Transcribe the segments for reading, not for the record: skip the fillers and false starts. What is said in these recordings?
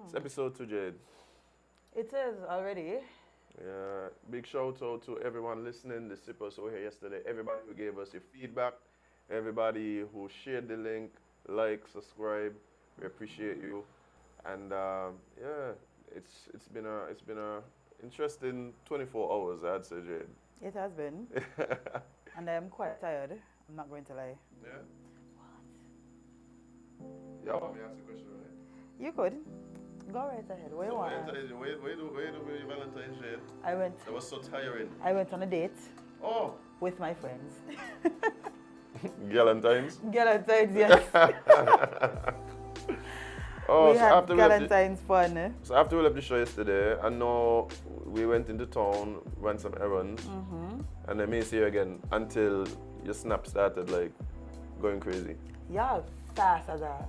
It's episode 2, Jade. It is already. Yeah, big shout out to everyone listening, the sippers who were here yesterday, everybody who gave us your feedback, everybody who shared the link, like, subscribe. We appreciate you. And yeah, it's been a interesting 24 hours, I'd say, Jade. It has been. And I'm quite tired. I'm not going to lie. Yeah. What? Yeah, I want me to ask a question, right? You could. Go right ahead. Where you want? Where do your Valentine's, Jade? I went. That was so tiring. I went on a date. Oh. With my friends. Galentine's? Galentine's, yes. Oh, we had Galentine's fun. Eh? So after we left the show yesterday, I know we went into town, ran some errands, and then me see you again until your snap started like going crazy. Yeah, fast as a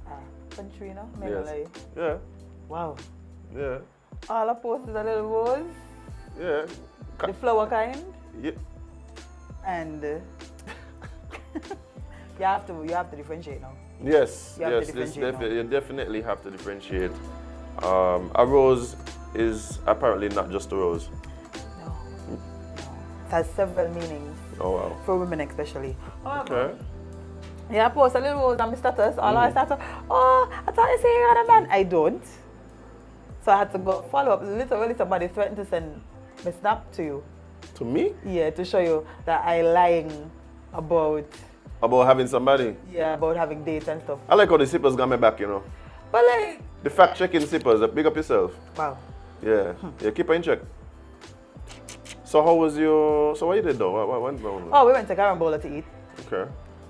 country, you know? Yes. Like, yeah. wow. Yeah. All I posted a little rose. Yeah. The flower kind. Yeah. And you have to differentiate now. Yes, you definitely have to differentiate. A rose is apparently not just a rose. No. It has several meanings. Oh wow. For women especially. Okay. Yeah, I post a little rose on my status. All I started, oh, I thought you say you had a man. I don't. So I had to go follow up. Literally somebody threatened to send my snap to you. To me? Yeah, to show you that I lying about having somebody? Yeah, about having dates and stuff. I like how the sippers got me back, you know. But like... The fact-checking sippers, big up yourself. Wow. Yeah. Yeah, keep her in check. So how was your... So what you did though? What went on? Oh, we went to Garambola to eat. Okay.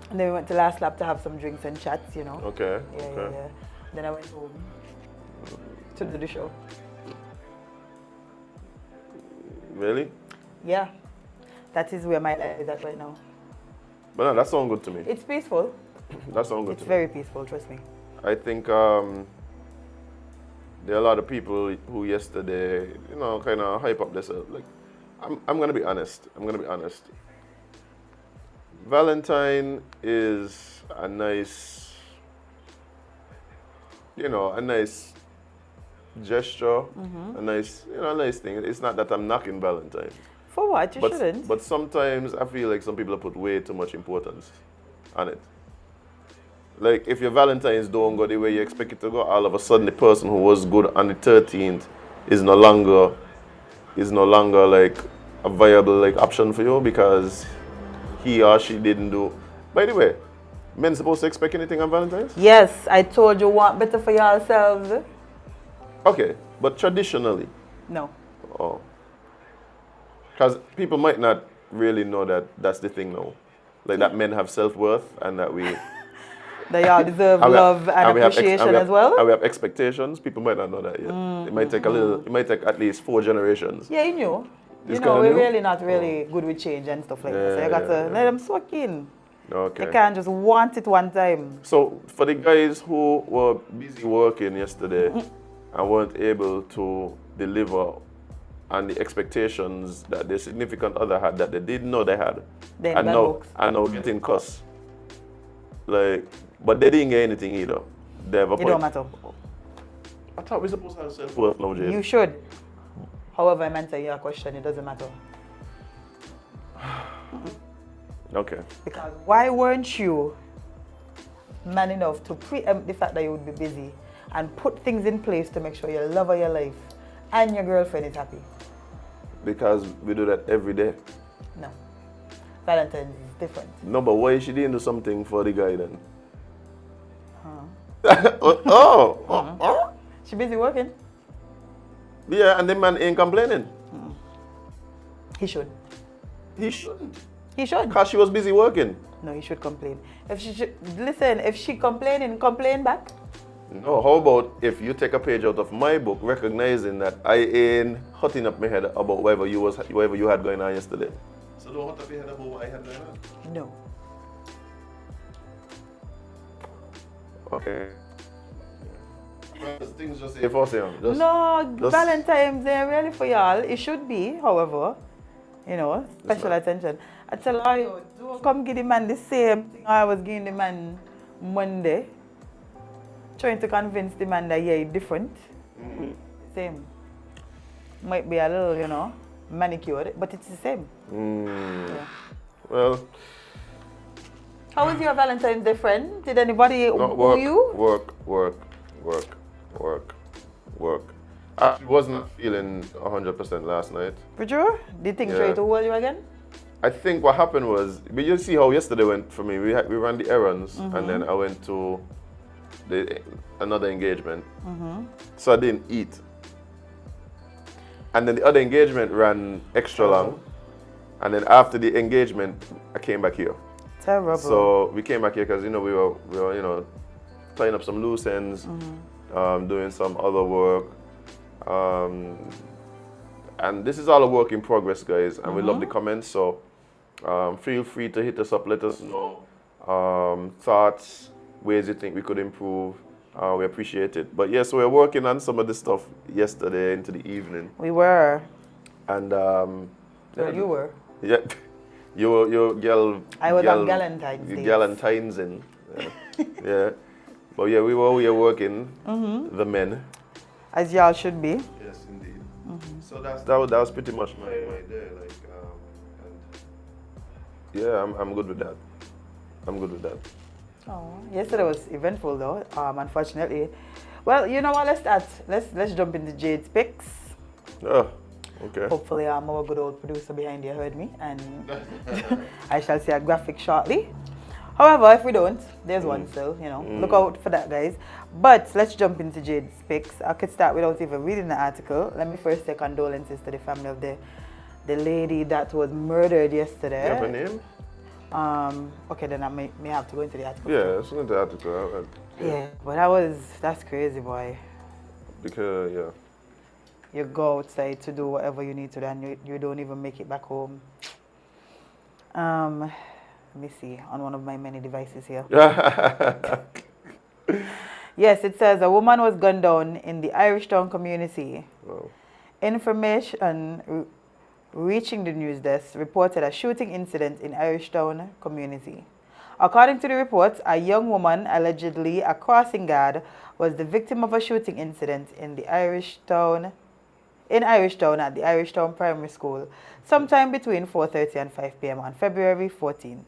And then we went to Last Lap to have some drinks and chats, you know. Okay. Yeah, okay. yeah. Then I went home to do the show. Really? Yeah. That is where my life is at right now. But no, that sounds good to me. It's peaceful. That sounds good to me. It's very peaceful, trust me. I think there are a lot of people who yesterday, you know, kind of hype up themselves. Like, I'm gonna be honest. Valentine is a nice, you know, a nice gesture, a nice, you know, a nice thing. It's not that I'm knocking Valentine. For what? You shouldn't. But sometimes I feel like some people have put way too much importance on it. Like if your Valentine's don't go the way you expect it to go, all of a sudden the person who was good on the 13th is no longer like a viable like option for you because he or she didn't do. By the way, men supposed to expect anything on Valentine's? Yes, I told you want better for yourselves. Okay, but traditionally, No. Oh. Because people might not really know that that's the thing now. Like that men have self-worth and that we... They all deserve and we have- love and we have appreciation and we have- as well. And we have expectations. People might not know that yet. It might take a little, it might take at least 4 generations. Yeah, you know. It's You know, kinda we're new? really not really good with change and stuff like that. So you got to let them soak in. Okay. They can't just want it one time. So for the guys who were busy working yesterday and weren't able to deliver on the expectations that their significant other had that they didn't know they had, Then and bad now books. getting cussed. Like, but they didn't get anything either. They have a It point. don't matter. I thought we were supposed to have self-worth now, Jade. You should. However, I'm answering your question, it doesn't matter. Okay. Because why weren't you man enough to preempt the fact that you would be busy and put things in place to make sure your love of your life and your girlfriend is happy? Because we do that every day. No. Valentine's is different. No, but why she didn't do something for the guy then? Oh. She busy working? Yeah, and the man ain't complaining. He should. He shouldn't. He should. Because she was busy working. No, he should complain. If she should, listen, if she complaining, complain back. No, how about if you take a page out of my book, recognizing that I ain't hotting up my head about whatever you had going on yesterday. So don't hot up your head about what I had going on. No. Okay. Things just say for sale. No, Valentine's Day really for y'all. It should be, however, you know, special attention. I tell her, yo, don't come give the man the same thing I was giving the man Monday. Trying to convince the man that, yeah, it's different. Same. Might be a little, you know, manicured, but it's the same. Yeah. Well, how was your Valentine's Day, friend? Did anybody woo you? Work. I wasn't feeling 100% last night. For sure? Did things try to hold you again? I think what happened was, but you see how yesterday went for me. We ran the errands, and then I went to another engagement. So I didn't eat. And then the other engagement ran extra long. And then after the engagement, I came back here. Terrible. So we came back here because, you know, we were you know, tying up some loose ends, doing some other work. And this is all a work in progress, guys. And we love the comments. So feel free to hit us up. Let us know thoughts, ways you think we could improve. We appreciate it. But yeah, so we're working on some of this stuff yesterday into the evening. We were. And Well, you were. yeah, you girl. I was on Valentine's Day. Valentine's in. Yeah. But yeah, we were working, the men. As y'all should be. Yes, indeed. So that was pretty much my day. Like, and yeah, I'm good with that. I'm good with that. Oh, yesterday was eventful though. Unfortunately. Well, you know what? Let's start. Let's jump into Jade's picks. Oh, okay. Hopefully, our good old producer behind you heard me, and I shall see a graphic shortly. However, if we don't, there's one still, you know. Look out for that, guys. But let's jump into Jade's picks. I could start without even reading the article. Let me first say condolences to the family of the lady that was murdered yesterday. You have a name? Okay, then I may have to go into the article. Yeah, let's go into the article. Yeah, but that's crazy, boy. Because, yeah. You go outside to do whatever you need to do and you don't even make it back home. Let me see, on one of my many devices here. Yes, it says a woman was gunned down in the Irish Town community. Wow. Information reaching the news desk reported a shooting incident in Irish Town community. According to the report, a young woman, allegedly a crossing guard, was the victim of a shooting incident in Irish Town at the Irish Town Primary School sometime between 4:30 and 5 p.m. on February 14th.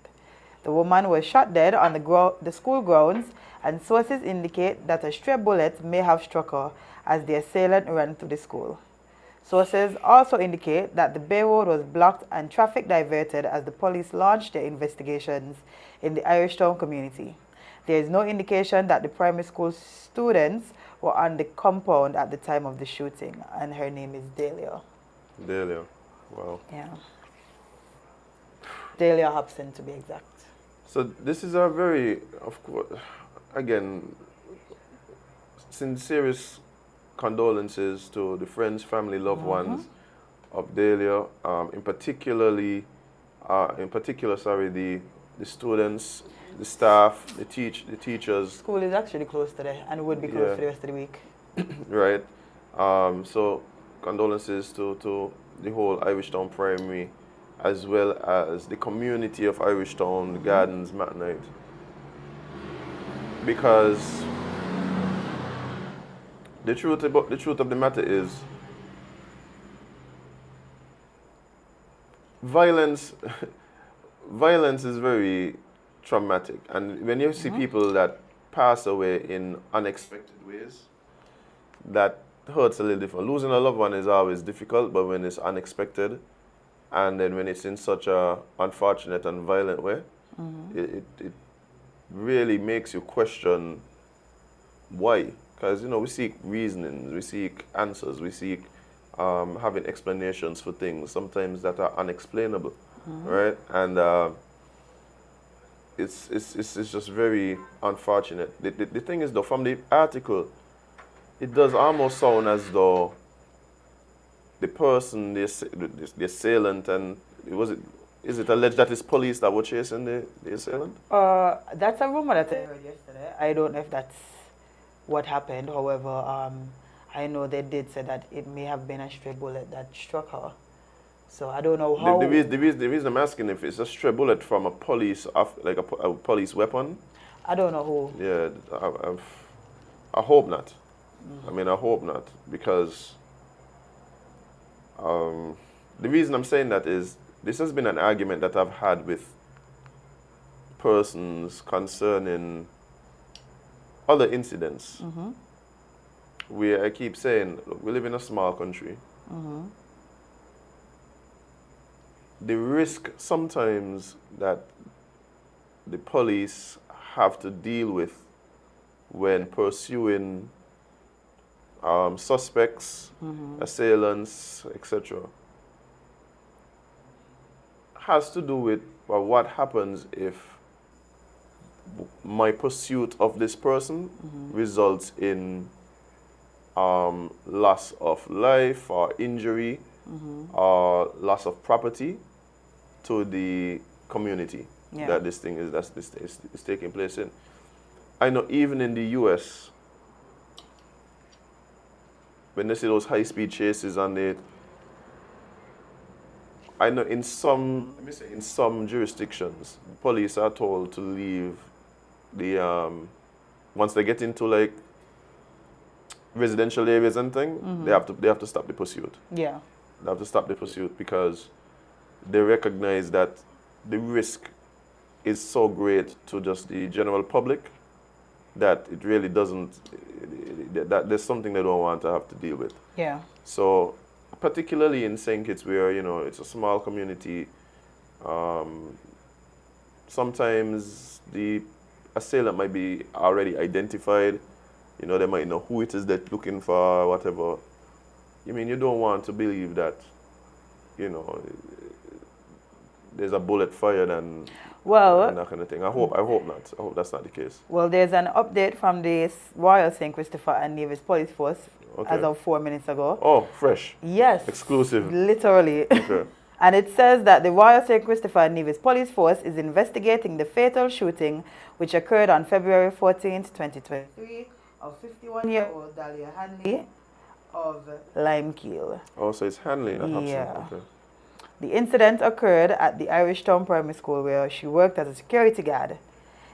The woman was shot dead on the school grounds, and sources indicate that a stray bullet may have struck her as the assailant ran through the school. Sources also indicate that the Bay Road was blocked and traffic diverted as the police launched their investigations in the Irish Town community. There is no indication that the primary school students were on the compound at the time of the shooting, and her name is Delia. Delia. Wow. Yeah. Delia Hobson, to be exact. So this is a very, of course, again, sincerest condolences to the friends, family, loved ones of Delia. In particular, the students, the staff, the teachers. School is actually closed today and would be closed for the rest of the week. Right. So condolences to the whole Irish Town Primary, as well as the community of Irish Town, the Gardens, Macknight. Because the truth of the matter is, violence is very traumatic, and when you see people that pass away in unexpected ways, that hurts a little different. Losing a loved one is always difficult, but when it's unexpected, and then when it's in such a unfortunate and violent way, it really makes you question why. Because, we seek reasonings, we seek answers, we seek having explanations for things, sometimes that are unexplainable, right? And it's just very unfortunate. The thing is, though, from the article, it does almost sound as though the person, the assailant, and is it alleged that it's police that were chasing the assailant? That's a rumor that I heard yesterday. I don't know if that's what happened. However, I know they did say that it may have been a stray bullet that struck her. So I don't know how. The reason I'm asking if it's a stray bullet from a police, like a police weapon. I don't know who. Yeah, I hope not. I mean, I hope not, because the reason I'm saying that is this has been an argument that I've had with persons concerning other incidents where I keep saying, look, we live in a small country. The risk sometimes that the police have to deal with when pursuing suspects, assailants, etc., has to do with what happens if my pursuit of this person results in loss of life or injury or loss of property to the community that this thing is taking place in. I know even in the US, when they see those high-speed chases and I know in some jurisdictions, police are told to leave the once they get into like residential areas and thing, they have to stop the pursuit. Yeah. They have to stop the pursuit because they recognize that the risk is so great to just the general public that it really doesn't, that there's something they don't want to have to deal with. Yeah. So particularly in St. Kitts where, it's a small community, sometimes the assailant might be already identified. They might know who it is they're looking for, whatever. You don't want to believe that, there's a bullet fired and that kind of thing. I hope not. I hope that's not the case. Well, there's an update from the Royal St. Christopher and Nevis Police Force as of 4 minutes ago. Oh, fresh. Yes. Exclusive. Literally. Okay. And it says that the Royal St. Christopher and Nevis Police Force is investigating the fatal shooting which occurred on February 14th, 2023 of 51-year-old Dahlia Hanley of Limekeel. Oh, so it's Hanley that happened. Yeah. Okay. The incident occurred at the Irish Town Primary School where she worked as a security guard.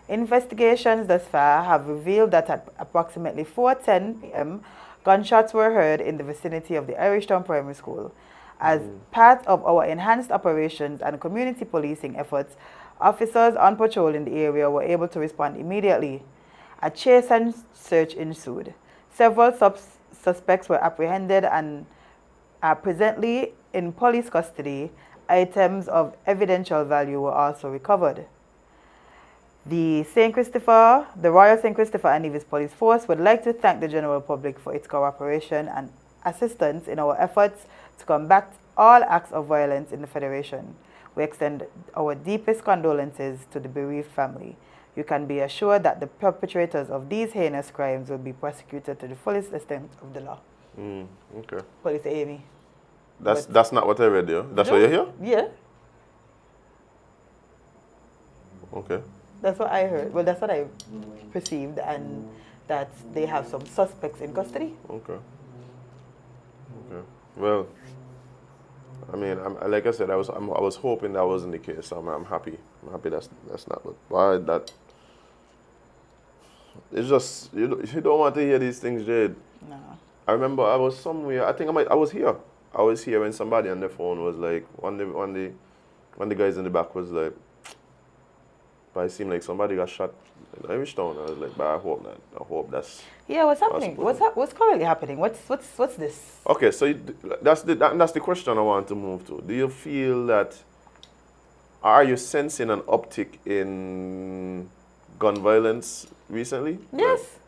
Investigations thus far have revealed that at approximately 4:10 p.m., gunshots were heard in the vicinity of the Irish Town Primary School. As part of our enhanced operations and community policing efforts, officers on patrol in the area were able to respond immediately. A chase and search ensued. Several suspects were apprehended and are presently in police custody. Items of evidential value were also recovered. The Royal St. Christopher and Nevis Police Force would like to thank the general public for its cooperation and assistance in our efforts to combat all acts of violence in the Federation. We extend our deepest condolences to the bereaved family. You can be assured that the perpetrators of these heinous crimes will be prosecuted to the fullest extent of the law. Okay. Police Amy. That's not what I read, yeah? That's what you hear? Yeah. Okay. That's what I heard. Well, that's what I perceived, and that they have some suspects in custody. Okay. Well, I mean, like I said, I was hoping that wasn't the case. So I'm happy. I'm happy that's not. But why that? It's just you don't want to hear these things, Jade. No. I remember I was somewhere. I think I was here. I was here when somebody on the phone was like, one of the guys in the back was like, but it seemed like somebody got shot in Irish Town. I was like, but I hope not. I hope that's... Yeah, what's happening? What's currently happening? What's this? Okay, so that's the question I want to move to. Do you feel that, are you sensing an uptick in gun violence recently? Yes.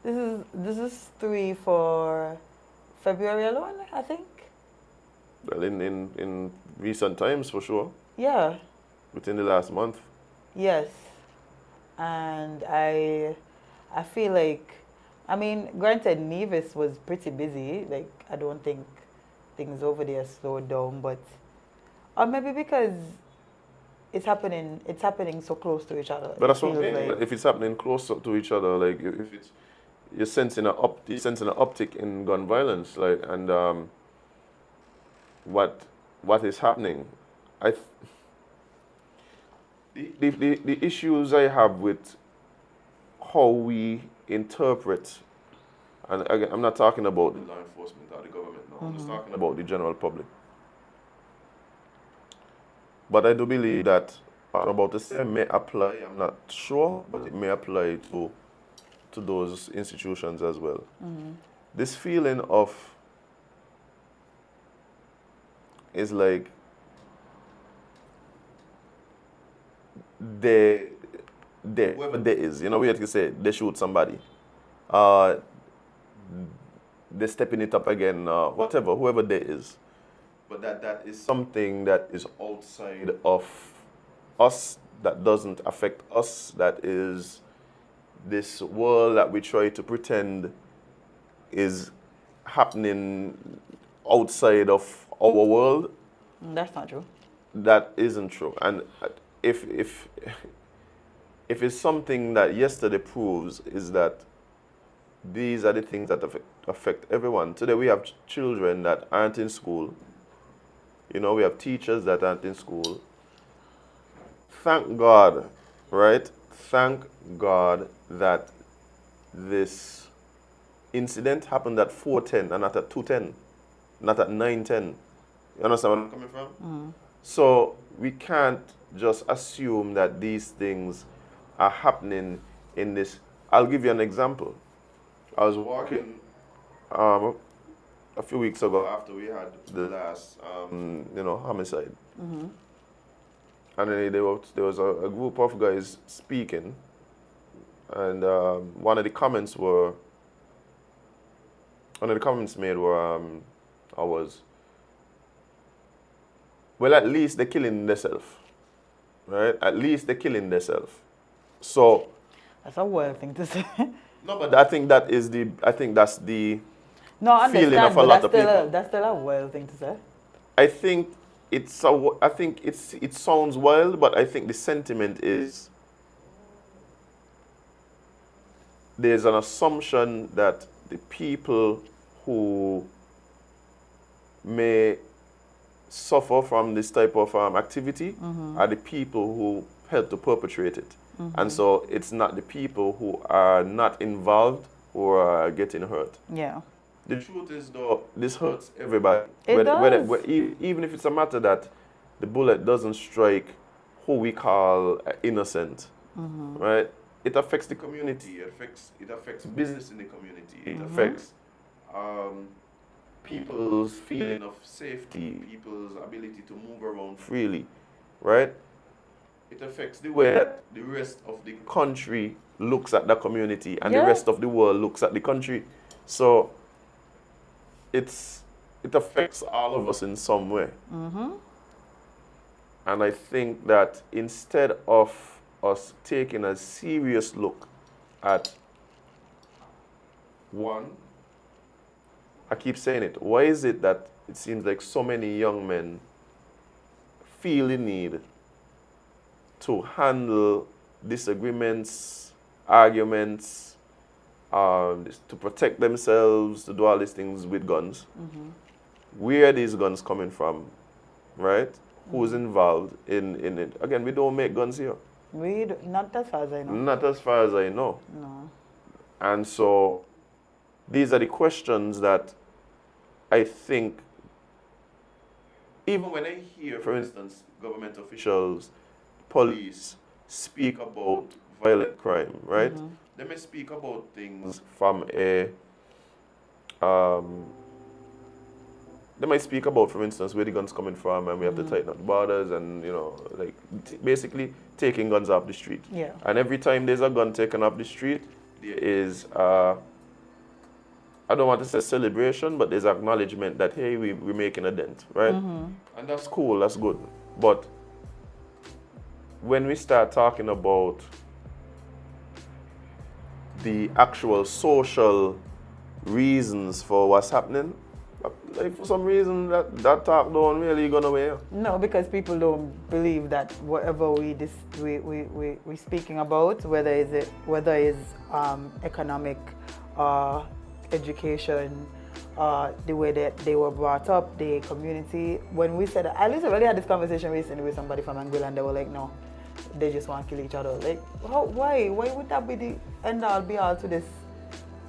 This is 3 for February alone, I think. Well, in recent times, for sure. Yeah. Within the last month. Yes. And I feel like, I mean, granted, Nevis was pretty busy. Like, I don't think things over there slowed down, but, or maybe because it's happening so close to each other. But that's what I'm saying. Like, if it's happening close to each other, like if it's, you're sensing an uptick in gun violence, like, and what is happening? The issues I have with how we interpret, and again, I'm not talking about the law enforcement or the government now, I'm just talking about the general public. But I do believe that what I'm about to say may apply, I'm not sure, but it may apply to those institutions as well. This feeling of, is like, whoever they is, you know, we have to say they shoot somebody, they're stepping it up again, whatever, whoever they is. But that is something that is outside of us, that doesn't affect us, that is this world that we try to pretend is happening outside of our world. That's not true. That isn't true. And if it's something that yesterday proves, is that these are the things that affect everyone. Today we have children that aren't in school. You know, we have teachers that aren't in school. Thank God, right? Thank God that this incident happened at 4:10 and not at 2:10, not at 9:10. You understand where I'm coming from? So we can't just assume that these things are happening in this. I'll give you an example. I was walking a few weeks ago after we had the last, homicide. And then there was a group of guys speaking, and one of the comments made were, well, at least they're killing themselves, right? At least they're killing themselves. So that's a wild thing to say. No, but I think that's the no, feeling of a lot of people. That's still a wild thing to say. I think it sounds wild, but I think the sentiment is there's an assumption that the people who may suffer from this type of activity are the people who help to perpetrate it. And so it's not the people who are not involved who are getting hurt. Yeah. The truth is, though, this hurts everybody. It does. Even if it's a matter that the bullet doesn't strike who we call innocent, right? It affects the community. It affects business in the community. It affects people's feeling of safety, people's ability to move around freely, right? it affects the way that the rest of the country looks at the community and the Yeah. rest of the world looks at the country. So it affects all of us in some way. And I think that instead of us taking a serious look at one, I keep saying it, why is it that it seems like so many young men feel the need to handle disagreements, arguments, to protect themselves, to do all these things with guns? Where are these guns coming from, right? Who's involved in it? Again, we don't make guns here. Not as far as I know. Not as far as I know. No. And so these are the questions that I think, even when I hear, for instance, government officials, police speak about violent crime, right? They may speak about things from a, they might speak about, for instance, where the guns coming from, and we have to tighten up the borders, and like basically taking guns off the street. Yeah. And every time there's a gun taken off the street, there is I don't want to say celebration, but there's acknowledgement that hey, we're making a dent, right? And that's cool, that's good. But when we start talking about the actual social reasons for what's happening, like for some reason that talk don't really go nowhere. No, because people don't believe that whatever we speaking about, whether it's economic, education, the way that they were brought up, the community. When we said, I literally had this conversation recently with somebody from Angola, and they were like, no, they just want to kill each other. Like, why would that be the end all be all to this?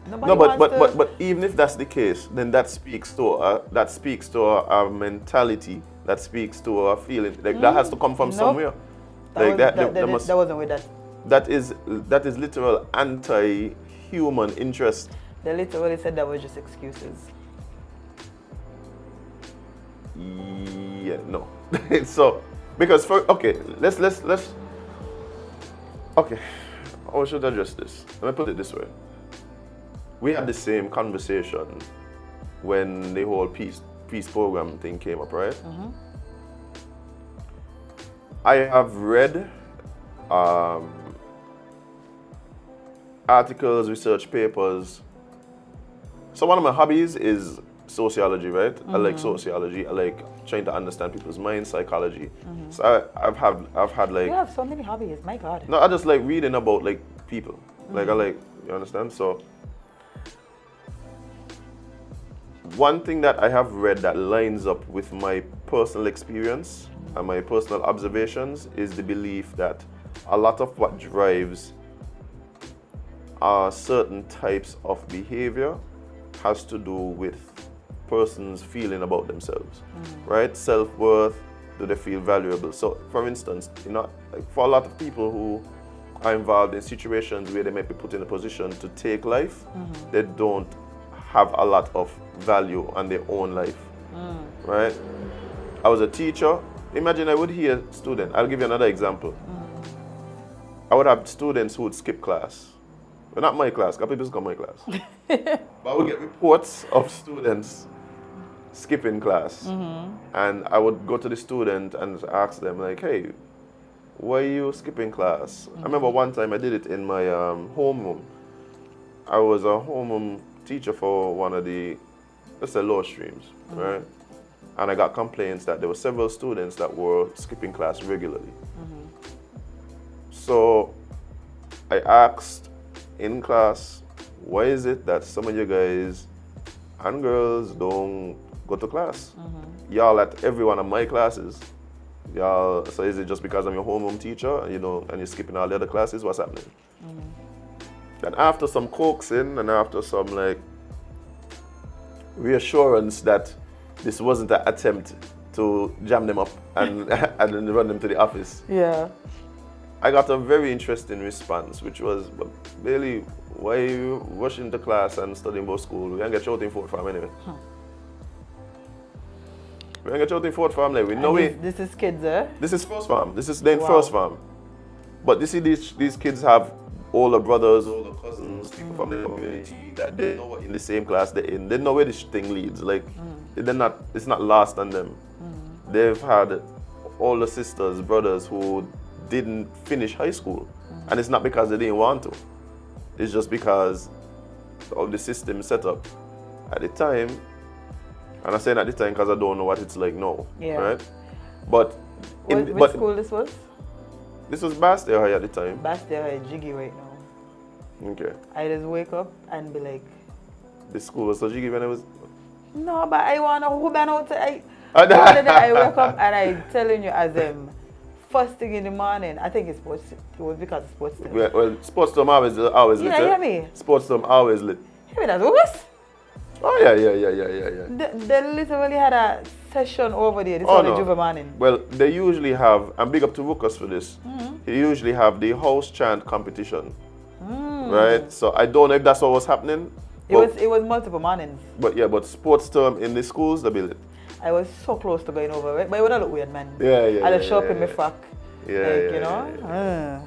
Nobody but even if that's the case, then that speaks to our mentality. That speaks to our feeling. Like that has to come from somewhere. That wasn't with that. That is literal anti-human interest. They literally said that was just excuses. Yeah, no. So because let's okay. How should I address this? Let me put it this way. We had the same conversation when the whole peace program thing came up, right? I have read articles, research papers. So one of my hobbies is sociology, right? I like sociology. I like trying to understand people's minds, psychology. So I've had like. You have so many hobbies, my God. No, I just like reading about like people. Like I like, you understand? So one thing that I have read that lines up with my personal experience and my personal observations is the belief that a lot of what drives certain types of behavior has to do with persons feeling about themselves, right? Self-worth, do they feel valuable? So for instance, like for a lot of people who are involved in situations where they might be put in a position to take life, they don't have a lot of value on their own life, right? I was a teacher. Imagine I would hear students, I'll give you another example. I would have students who would skip class. Well, not my class, because people come my class. But I would get reports of students skipping class. And I would go to the student and ask them like, hey, why are you skipping class? I remember one time I did it in my homeroom. I was a homeroom teacher for one of the, let's say, lower streams, right? And I got complaints that there were several students that were skipping class regularly. So I asked in class, why is it that some of you guys and girls don't go to class? Y'all at every one of my classes. Y'all, so is it just because I'm your homeroom teacher and and you're skipping all the other classes? What's happening? And after some coaxing and after some like reassurance that this wasn't an attempt to jam them up and and run them to the office. Yeah. I got a very interesting response, which was, but really, why are you rushing to class and studying about school? We ain't get you out in fourth form anyway. We ain't get you out in fourth form, like we know it. This is kids, eh? This is first farm. This is then first farm. But you see, these kids have older brothers, older cousins, people from the community that they know in the same class they're in. They know where this thing leads. Like, it's not lost on them. They've had older sisters, brothers who didn't finish high school. And it's not because they didn't want to. It's just because of the system set up at the time. And I'm saying at the time because I don't know what it's like now. Yeah. Right? But which school this was? This was Bastille High at the time. Bastille High, jiggy right now. Okay. I just wake up and be like... The school was so jiggy when it was... No, but I want to who been out. I wake up and I telling you Azem, first thing in the morning, I think it was because of sports time. Well, sports time always lit. You hear me? Sports time always lit. Hear me, that's worse. Oh yeah. They literally had a session over there. This was Juve morning. Well, they usually have, and big up to Ruckus for this. They usually have the house chant competition, right? So I don't know if that's what was happening. It was multiple mornings. But sports term in the schools, they be lit. I was so close to going over it, but it would not look weird, man. Yeah. I just show up in my frock. Yeah.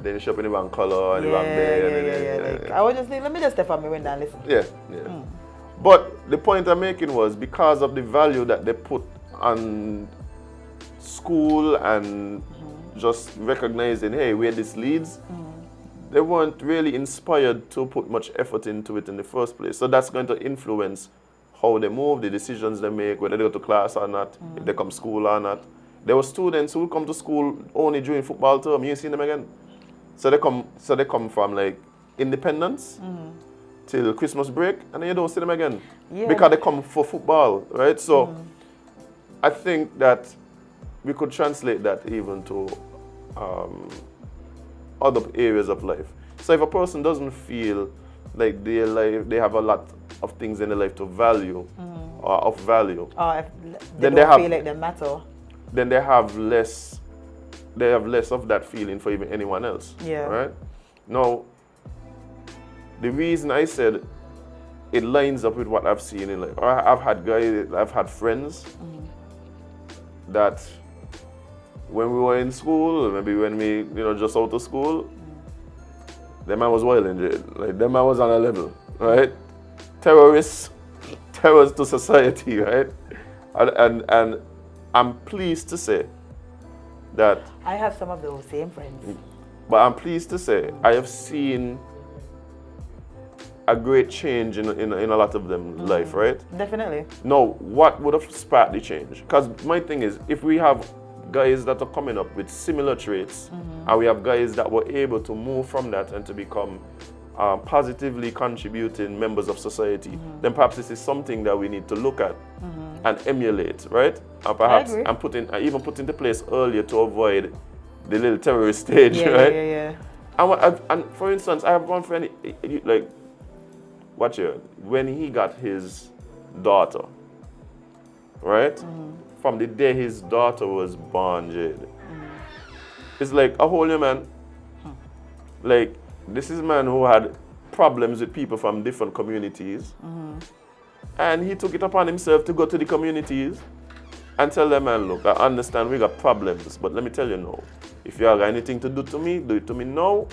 Then you show up in the wrong color and the wrong day. I was just let me just step on my window and listen. Yeah. But the point I'm making was because of the value that they put on school and just recognizing, hey, where this leads, they weren't really inspired to put much effort into it in the first place. So that's going to influence how they move, the decisions they make, whether they go to class or not, if they come to school or not. There were students who would come to school only during football term. You ain't seen them again. So they come from like independence till Christmas break, and then you don't see them again because they come for football, right? So I think that we could translate that even to other areas of life. So if a person doesn't feel like they have a lot of things in their life to value or of value, or if they don't feel like they matter, then they have less of that feeling for even anyone else. Right? Now, the reason I said it lines up with what I've seen in life. I've had friends that when we were in school, maybe when we just out of school, the man was wild in Jade. Like the man was on a level, right? Terrorists to society, right? And I'm pleased to say that I have some of those same friends. But I'm pleased to say I have seen a great change in a lot of them life, right? Definitely. Now, what would have sparked the change? Because my thing is, if we have guys that are coming up with similar traits, and we have guys that were able to move from that and to become positively contributing members of society, then perhaps this is something that we need to look at and emulate, right? And perhaps even put into place earlier to avoid the little terrorist stage, right? Yeah. And for instance, I have one friend, like, watch here, when he got his daughter, right? From the day his daughter was born, Jade, it's like a whole new man. Like, this is a man who had problems with people from different communities. And he took it upon himself to go to the communities and tell them, man, look, I understand we got problems, but let me tell you now, if you have anything to do it to me now,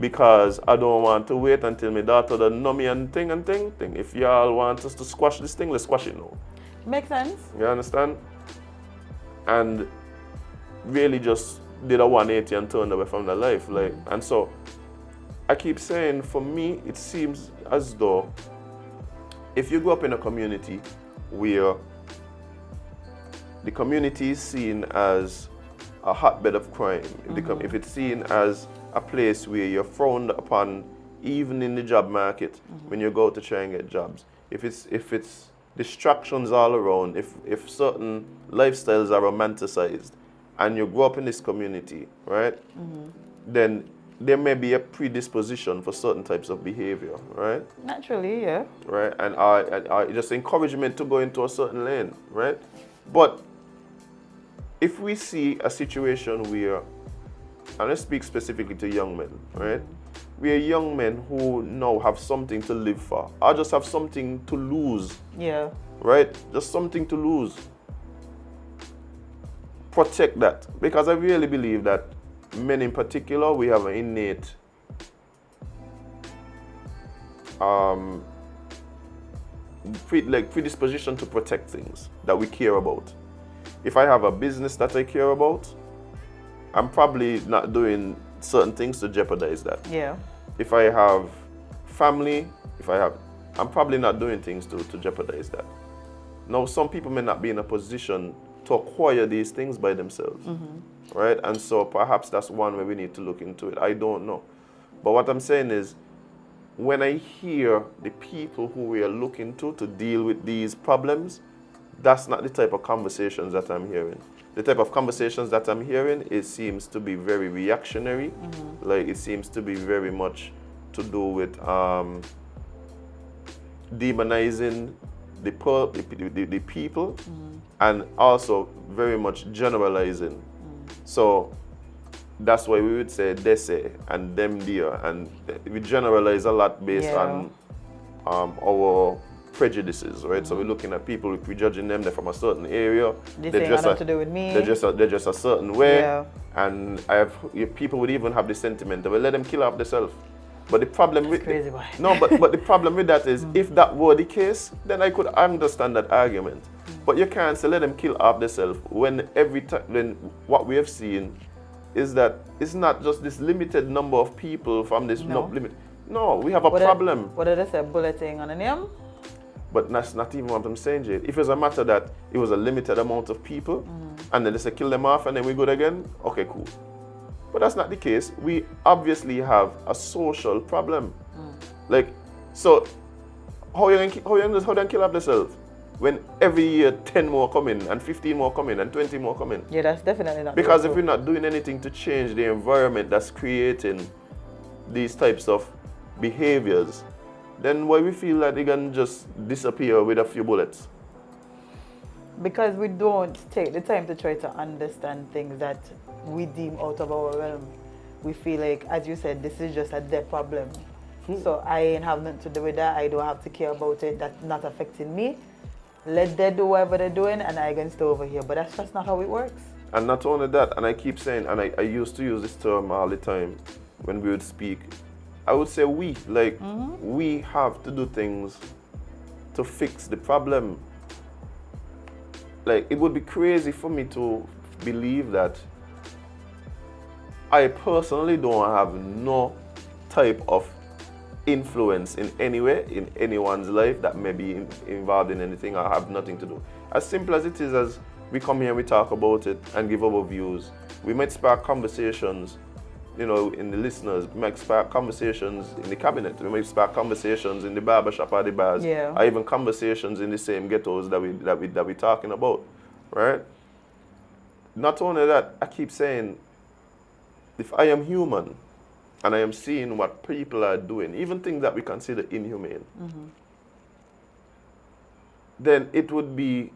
because I don't want to wait until my daughter doesn't know me and thing. If y'all want us to squash this thing, let's squash it now. Makes sense. You understand? And really just did a 180 and turned away from the life. Like, and so I keep saying, for me, it seems as though if you grow up in a community where the community is seen as a hotbed of crime, if it's seen as a place where you're frowned upon, even in the job market, when you go to try and get jobs, if it's distractions all around, if certain lifestyles are romanticized, and you grow up in this community, right, then there may be a predisposition for certain types of behavior, right? Naturally, yeah. Right, and I just encouragement to go into a certain lane, right? But if we see a situation where, and let's speak specifically to young men, right? We are young men who now have something to live for, or just have something to lose. Yeah. Right? Just something to lose. Protect that, because I really believe that men in particular, we have an innate predisposition to protect things that we care about. If I have a business that I care about, I'm probably not doing certain things to jeopardize that. Yeah. If I have family, I'm probably not doing things to jeopardize that. Now, some people may not be in a position to acquire these things by themselves, right? And so perhaps that's one way we need to look into it. I don't know. But what I'm saying is, when I hear the people who we are looking to deal with these problems, that's not the type of conversations that I'm hearing. The type of conversations that I'm hearing, it seems to be very reactionary. Like, it seems to be very much to do with demonizing the people, and also very much generalizing. So that's why we would say they say and them there, and we generalize a lot based on our prejudices, right? So we're looking at people, we're judging them, they're from a certain area. They're just nothing to do with me. They're just a certain way. And people would even have the sentiment that, well, let them kill off themselves. But the problem with but the problem with that is, if that were the case, then I could understand that argument. But you can't say let them kill off themselves when every time, then what we have seen is that it's not just this limited number of people from this limit. No, we have a problem. What did I say? Bulleting on the name? But that's not even what I'm saying, Jade. If it's a matter that it was a limited amount of people, and then they say kill them off and then we good again, okay, cool. But that's not the case. We obviously have a social problem. Like, so how you gonna kill off themselves when every year 10 more come in, and 15 more come in, and 20 more come in? Yeah, that's definitely not. Because if we're not doing anything to change the environment that's creating these types of behaviors, then why we feel like they can just disappear with a few bullets? Because we don't take the time to try to understand things that we deem out of our realm. We feel like, as you said, this is just a their problem. So I ain't have nothing to do with that. I don't have to care about it. That's not affecting me. Let them do whatever they're doing and I can stay over here. But that's just not how it works. And not only that, and I keep saying, and I used to use this term all the time when we would speak, I would say we have to do things to fix the problem. Like, it would be crazy for me to believe that I personally don't have no type of influence in any way in anyone's life that may be involved in anything. I have nothing to do. As simple as it is, as we come here and we talk about it and give our views, we might spark conversations, you know, in the listeners. We might spark conversations in the cabinet. We might spark conversations in the barbershop or the bars, or even conversations in the same ghettos that we're talking about, right? Not only that, I keep saying, if I am human and I am seeing what people are doing, even things that we consider inhumane, then it would be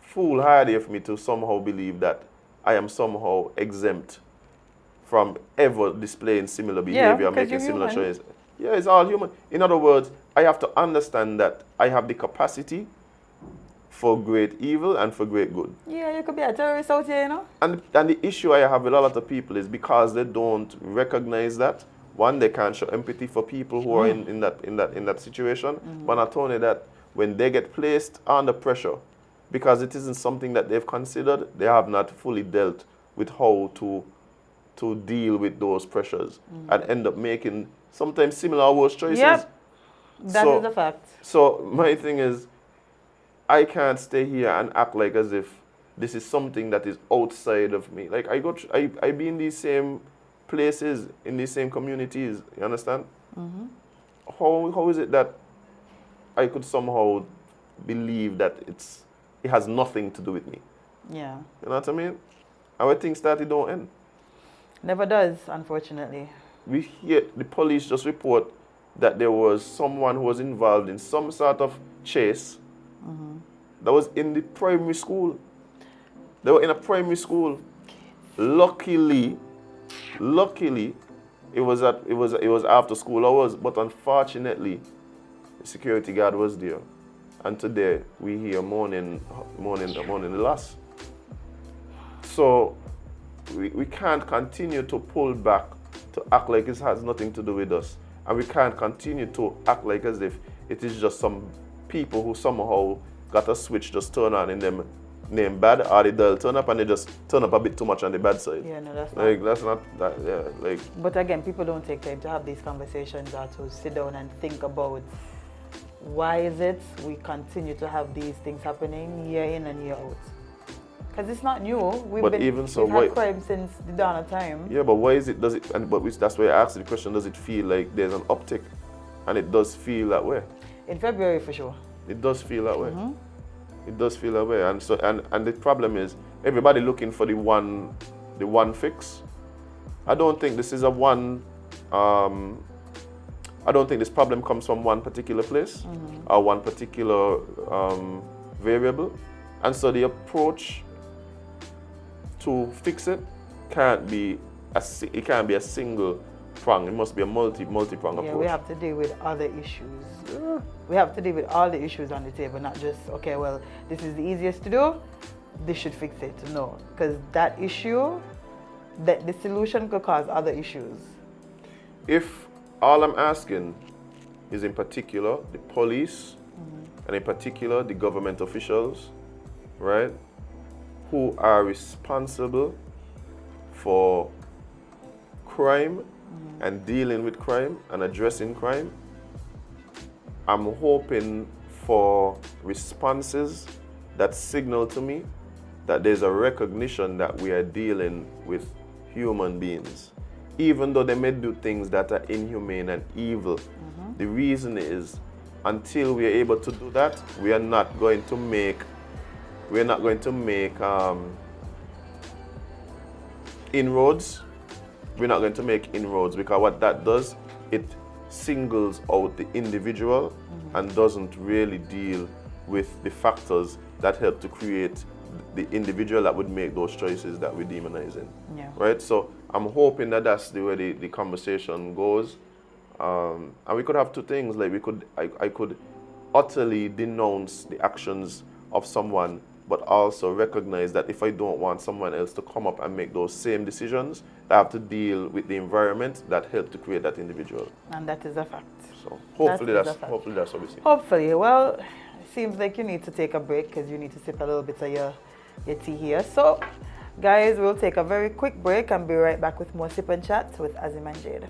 foolhardy for me to somehow believe that I am somehow exempt from ever displaying similar behavior, making similar choices. Yeah, it's all human. In other words, I have to understand that I have the capacity for great evil and for great good. Yeah, you could be a terrorist out here, you know? And the issue I have with a lot of people is because they don't recognize that. One, they can't show empathy for people who are in that situation. But not only that, when they get placed under pressure, because it isn't something that they've considered, they have not fully dealt with how to deal with those pressures and end up making sometimes similar or worse choices. Yep, that is a fact. So my thing is, I can't stay here and act like as if this is something that is outside of me. Like, I be in these same places, in these same communities, you understand? How is it that I could somehow believe that it has nothing to do with me? Yeah. You know what I mean? And when things start, it don't end. Never does, unfortunately. We hear the police just report that there was someone who was involved in some sort of chase that was in the primary school. They were in a primary school. Luckily, it was after school hours, but unfortunately, the security guard was there. And today we hear mourning the loss. So we can't continue to pull back to act like it has nothing to do with us. And we can't continue to act like as if it is just some people who somehow got a switch just turn on in them name bad, or they'll turn up and they just turn up a bit too much on the bad side. Yeah, no, that's like not. that's not that. Yeah, like. But again, people don't take time to have these conversations or to sit down and think about why is it we continue to have these things happening year in and year out. Because it's not new. We've had crime since the dawn of time. Yeah, but why is it? Does it? That's why I asked the question. Does it feel like there's an uptick, and it does feel that way? In February, for sure. It does feel that way. It does feel that way, and so and the problem is everybody looking for the one fix. I don't think this is a one. I don't think this problem comes from one particular place or one particular variable, and so the approach to fix it can't be a single prong. It must be a multi-prong approach. We have to deal with other issues. Yeah. We have to deal with all the issues on the table, not just, okay, well, this is the easiest to do, this should fix it. No, because that issue, the solution could cause other issues. If all I'm asking is in particular the police and in particular the government officials, right, who are responsible for crime and dealing with crime and addressing crime, I'm hoping for responses that signal to me that there's a recognition that we are dealing with human beings. Even though they may do things that are inhumane and evil, the reason is until we are able to do that, we are not going to make inroads. We're not going to make inroads because what that does, it singles out the individual and doesn't really deal with the factors that help to create the individual that would make those choices that we're demonizing. Yeah. Right? So I'm hoping that that's the way the conversation goes. And we could have two things, like I could utterly denounce the actions of someone, but also recognize that if I don't want someone else to come up and make those same decisions, I have to deal with the environment that helped to create that individual. And that is a fact. So hopefully that's what we see. Hopefully. Well, it seems like you need to take a break because you need to sip a little bit of your tea here. So guys, we'll take a very quick break and be right back with more Sip and Chat with Azem and Jade.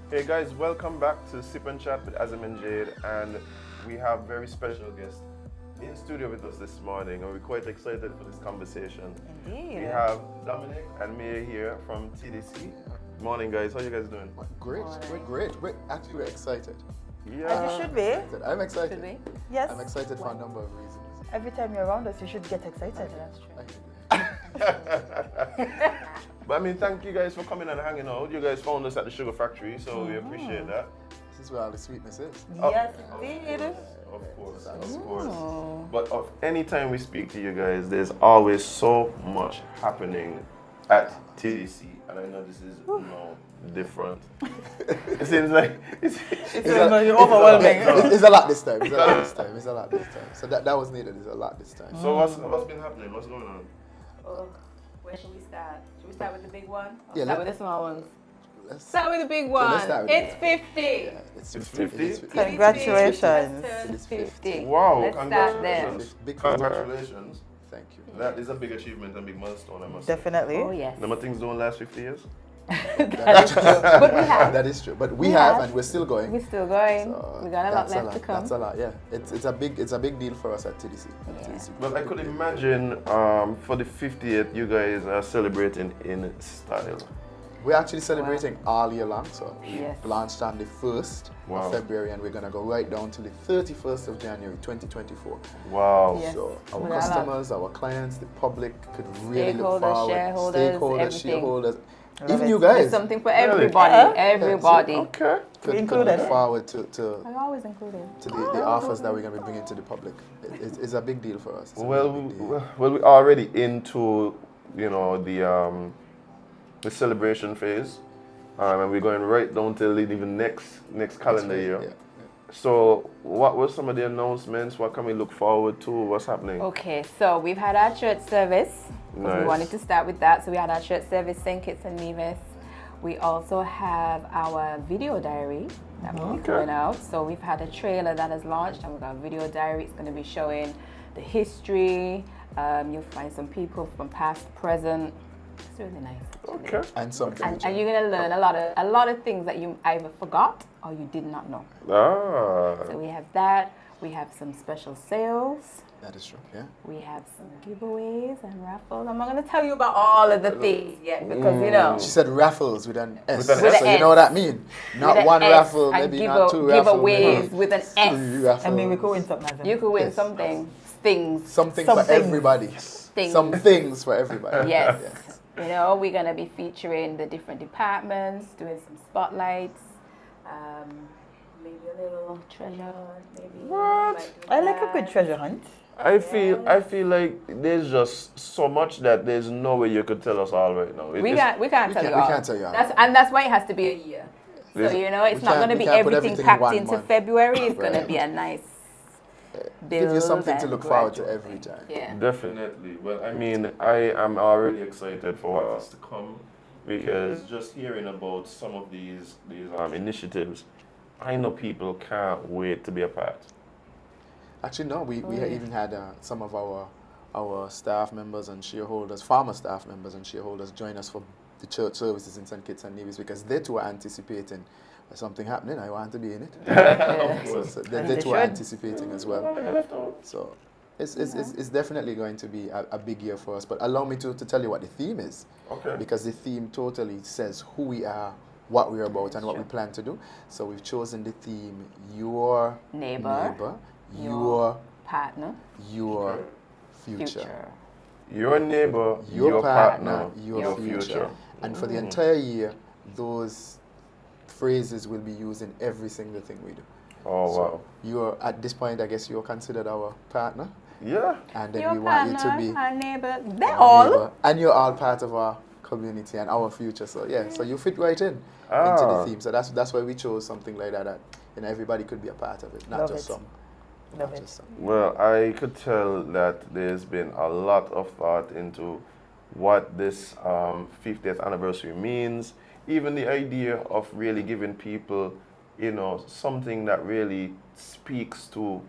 Hey guys, welcome back to Sip and Chat with Azem and Jade, and we have very special guest in studio with us this morning, and we're quite excited for this conversation. Indeed. We have Dominic and Mia here from TDC. Morning guys, how you guys doing? Great, great. We're actually excited. Yeah. As you should be. I'm excited. Should we? Yes. I'm excited for a number of reasons. Every time you're around us, you should get excited. That's true. But I mean, thank you guys for coming and hanging out. You guys found us at the Sugar Factory, so we appreciate that. This is where all the sweetness is. Yes, indeed. Of course, of course. But of any time we speak to you guys, there's always so much happening at TDC, and I know this is different. It seems like it's overwhelming. It's a lot this time. It's a lot this time. It's a lot this time. So that was needed. It's a lot this time. So what's been happening? What's going on? Oh, where should we start? Should we start with the big one? Yeah, Start with the small ones. Let's Start with the big one. start with It's it. 50. Yeah, it's 50? Congratulations. It's 50. Wow, Let's start there. congratulations. Big Congratulations. Thank you. That is a big achievement and big milestone, I must say. Definitely. Oh, yes. Number things don't last 50 years. That is true. But we have. That is true. But we have. have, and we're still going. We're still going. So We got a lot that's left to come. That's a lot. Yeah, it's a big deal for us at TDC. TDC. Well, I could imagine for the 50th, you guys are celebrating in style. We're actually celebrating all year long. So we Yes. launched on the 1st Wow. of February, and we're gonna go right down to the 31st of January 2024. Wow. Yes. So our We got a lot. customers, our clients, the public could really look Stakeholders, forward. shareholders, Stakeholders, everything. shareholders, Love even it. you There's guys something for Really? everybody. Everybody. Okay. could included. look forward to I'm always included. the offers that we're gonna be bringing to the public. It's a big deal for us. It's a Well, big deal. we're already into the celebration phase, and we're going right down till even next calendar year. Yeah. So, what were some of the announcements? What can we look forward to? What's happening? Okay, so we've had our church service. 'Cause Nice. We wanted to start with that. So we had our church service, St. Kitts and Nevis. We also have our video diary that will be Okay. going out. So we've had a trailer that has launched, and we've got a video diary. It's going to be showing the history. You'll find some people from past, present. It's really nice. actually. Okay. And some future. And you're going to learn a lot of things that you either forgot or you did not know. Ah. So we have that. We have some special sales. That is true. Yeah. We have some giveaways and raffles. I'm not going to tell you about all of the things yet because, you know, She said raffles with an S. With an so S. you know what that means? Not with an one S raffle, and maybe not two raffles. giveaways with an S. Three raffles. I mean, we could win something. Azem. You could win Yes. something. Things. Something Some for things. everybody. Things. Some things for everybody. Yes. Yes. You know, we're going to be featuring the different departments, doing some spotlights, maybe a little treasure, maybe. What? I like a good treasure hunt. I feel like there's just so much that there's no way you could tell us all right now. We can't tell you all. we can't tell you all. That's why it has to be a year. So, Yes. you know, it's We not can't- going to we be can't put everything everything in packed one into month. February. It's going to Right. be a nice Give you build something to and look forward to gradual every thing. time. Yeah. Definitely. Well, I mean, I am already excited for what's to come because just hearing about some of these initiatives, I know people can't wait to be a part. Actually, no, we even had some of our staff members and shareholders, former staff members and shareholders join us for the church services in St. Kitts and Nevis because they too are anticipating something happening. I want to be in it. So they they too are should. anticipating as well. So it's definitely going to be a big year for us. But allow me to tell you what the theme is. Okay. Because the theme totally says who we are, what we're about, and what we plan to do. So we've chosen the theme, your Neighbor, your partner, your future. future. Your neighbor, Your partner, your future. future. And for the entire year, those phrases will be used in every single thing we do. Oh, So wow. you're at this point, I guess you're considered our partner, Yeah. and then Your we want you partner, to be our neighbor, they're our all. neighbor, and you're all part of our community and our future. So yeah, so you fit right in into the theme. So that's why we chose something like that. Everybody could be a part of it, not Love just it. some. Love not it. just some. Well, I could tell that there's been a lot of thought into what this 50th anniversary means. Even the idea of really giving people, something that really speaks to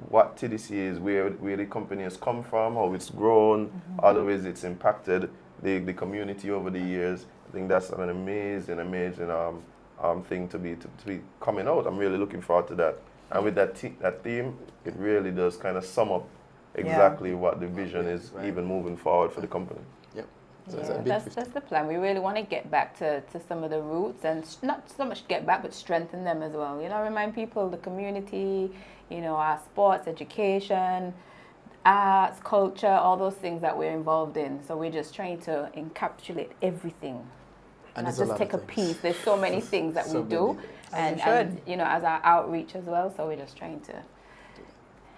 what TDC is, where the company has come from, how it's grown, all the ways it's impacted the community over the years. I think that's an amazing thing to be coming out. I'm really looking forward to that. And with that theme, it really does kind of sum up exactly what the vision is, Right. even moving forward for the company. Yep. So it's a Yeah, big that's 50. the plan. We really want to get back to some of the roots and not so much get back, but strengthen them as well. You know, remind people the community, you know, our sports, education, arts, culture, all those things that we're involved in. So we're just trying to encapsulate everything. And Not it's a just lot take of a things. piece. There's so many things that So we do, many things. and you know, as our outreach as well. So we're just trying to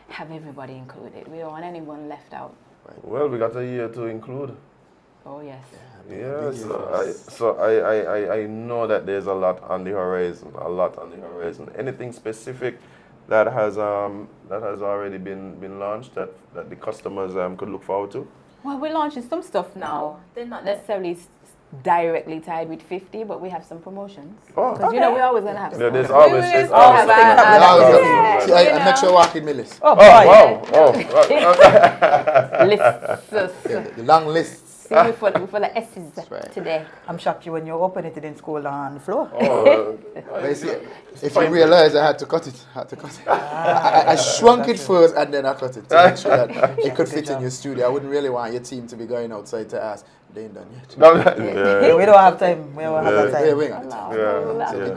have everybody included. We don't want anyone left out. Well, we got a year to include. Oh yes. Yeah, I know that there's a lot on the horizon, Anything specific that has already been launched that the customers could look forward to? Well, we're launching some stuff now. They're not necessarily directly tied with 50, but we have some promotions. Oh, Because you know we're always gonna have. Yeah, there's stuff. always We there's will always have something. our- Yeah, you I make sure know. I walk in my list. Oh, Oh, boy. wow. Lists. The long list. See, we're full of S's right. today. I'm shocked you when you open it in school on the floor. But you see, if you realize I had to cut it, I shrunk it first and then I cut it to make sure that it could fit in your studio. I wouldn't really want your team to be going outside to ask, they ain't done yet. Yeah. We don't have time. We don't have Yeah, time. we ain't got time. Yeah. So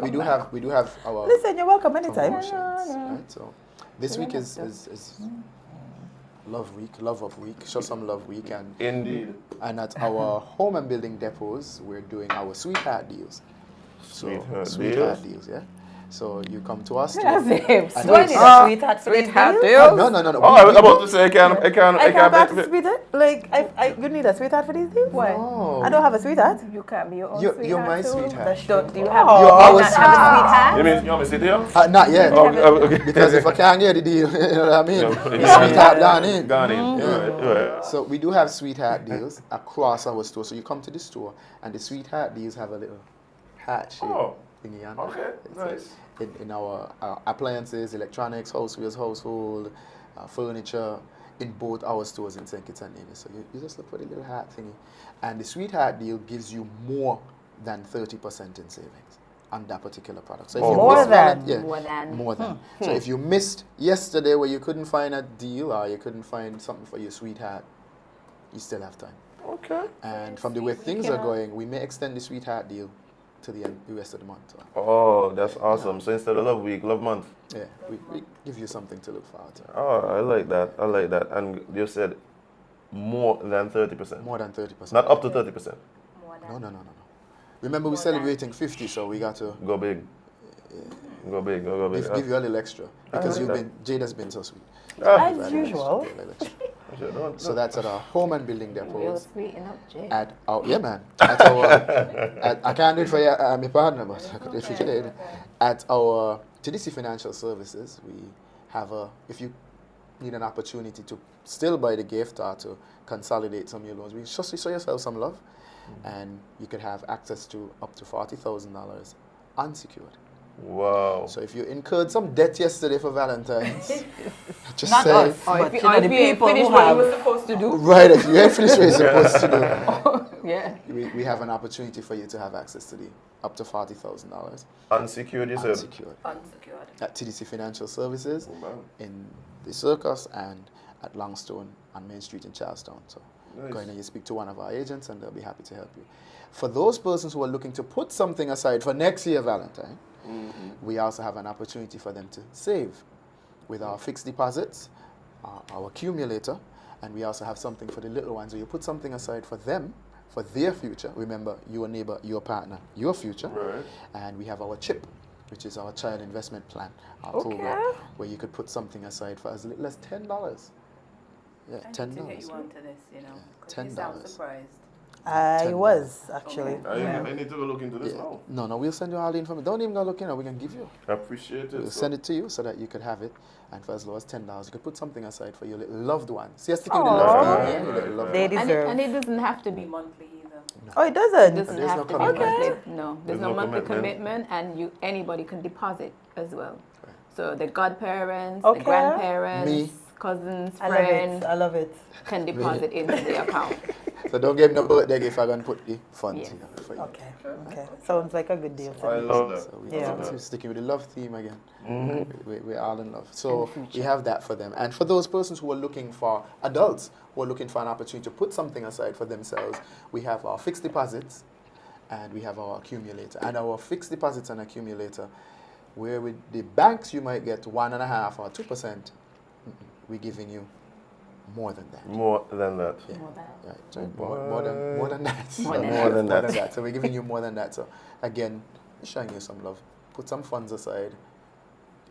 we do have our Listen, you're welcome anytime. promotions, right? So this week is Love Week, Love Up Week, Show Some Love Week, and Indeed. at our home and building depots, we're doing our sweetheart deals. Sweetheart deals, yeah. So you come to us. That's it. I Do I need a sweetheart for these Sweetheart deals? No. Oh, I was about to say I can't I can't have a sweetheart. Like, you need a sweetheart for these deals? Why? No. I don't have a sweetheart. You can't be your own You're sweetheart. my too. sweetheart. Do you have Oh. You're our not have a sweetheart? You want me to sit here? Not yet. Oh, okay. Because if I can't get the deal, you know what I mean? Yeah. The sweetheart gone in. Gone in. Right. So we do have sweetheart deals across our store. So you come to the store and the sweetheart deals have a little heart shape thingy on it. Okay, nice. In our appliances, electronics, housewares, household, furniture, in both our stores in St. Kitts and Nevis. So you just look for the little heart thingy. And the sweetheart deal gives you more than 30% in savings on that particular product. So if you More missed than? more than. So if you missed yesterday where you couldn't find a deal or you couldn't find something for your sweetheart, you still have time. Okay. And from the way things are going, we may extend the sweetheart deal to the rest of the month. So, Oh, that's awesome. So instead of Love Week, Love Month. yeah, we give you something to look forward to. Oh, I like that. And you said more than 30%. More than 30%. Not up to 30%. No. Remember, we're celebrating 50, so we got to Go big. Go big. give you a little extra because Jade has been so sweet. As usual. So that's at our home and building Real depots. sweeten up, Jay. At our At our I can't do it for my partner, but I could do it for Jade. At our TDC Financial Services, we have if you need an opportunity to still buy the gift or to consolidate some of your loans, we just show yourself some love, and you could have access to up to $40,000 unsecured. Wow. So if you incurred some debt yesterday for Valentine's, just Not say, us. Or But if you know, the you ain't people finished who what you have. were supposed to do. right, if you ain't finished what you're supposed to do, Yeah. we have an opportunity for you to have access to the up to $40,000 Unsecured, you said? unsecured Unsecured. at TDC Financial Services Oh, man. in the Circus and at Longstone on Main Street in Charlestown. So Nice. go in and you speak to one of our agents and they'll be happy to help you. For those persons who are looking to put something aside for next year Valentine, we also have an opportunity for them to save with our fixed deposits, our accumulator, and we also have something for the little ones where you put something aside for them, for their future. Remember, your neighbor, your partner, your future. Right. And we have our CHIP, which is our child investment plan, our program, where you could put something aside for as little as $10. Yeah, $10. To get you onto this, you know. 'cause you sound $10. surprised. I was, actually. I need to go look into this Yeah. now. No, we'll send you all the information. Don't even go look, we can give you. I appreciate it. We'll send it to you so that you could have it. And for as low as $10, you could put something aside for your little loved one. See, stick with the loved one. Yeah, your little loved They one. deserve. And it doesn't have to be monthly either. Oh, it It doesn't? doesn't There's have no to be commitment. monthly. No, there's There's no no monthly commitment. commitment, and anybody can deposit as well. So the godparents, Okay. the grandparents, Me. cousins, I love friends it. I love it. can deposit into the account. So don't give no birthday gift. I'm gonna put the funds Yeah. here for you. Okay. Sounds like a good deal to I me. love that. So Yeah. we're sticking with the love theme again. Mm-hmm. We're all in love. So we have that for them. And for those persons who are looking for adults who are looking for an opportunity to put something aside for themselves, we have our fixed deposits and we have our accumulator. And our fixed deposits and accumulator, where with the banks you might get 1.5% or 2%, we're giving you more than that. More than that. Yeah. More than- Right. So more than that. More than that. So we're giving you more than that. So again, showing you some love. Put some funds aside,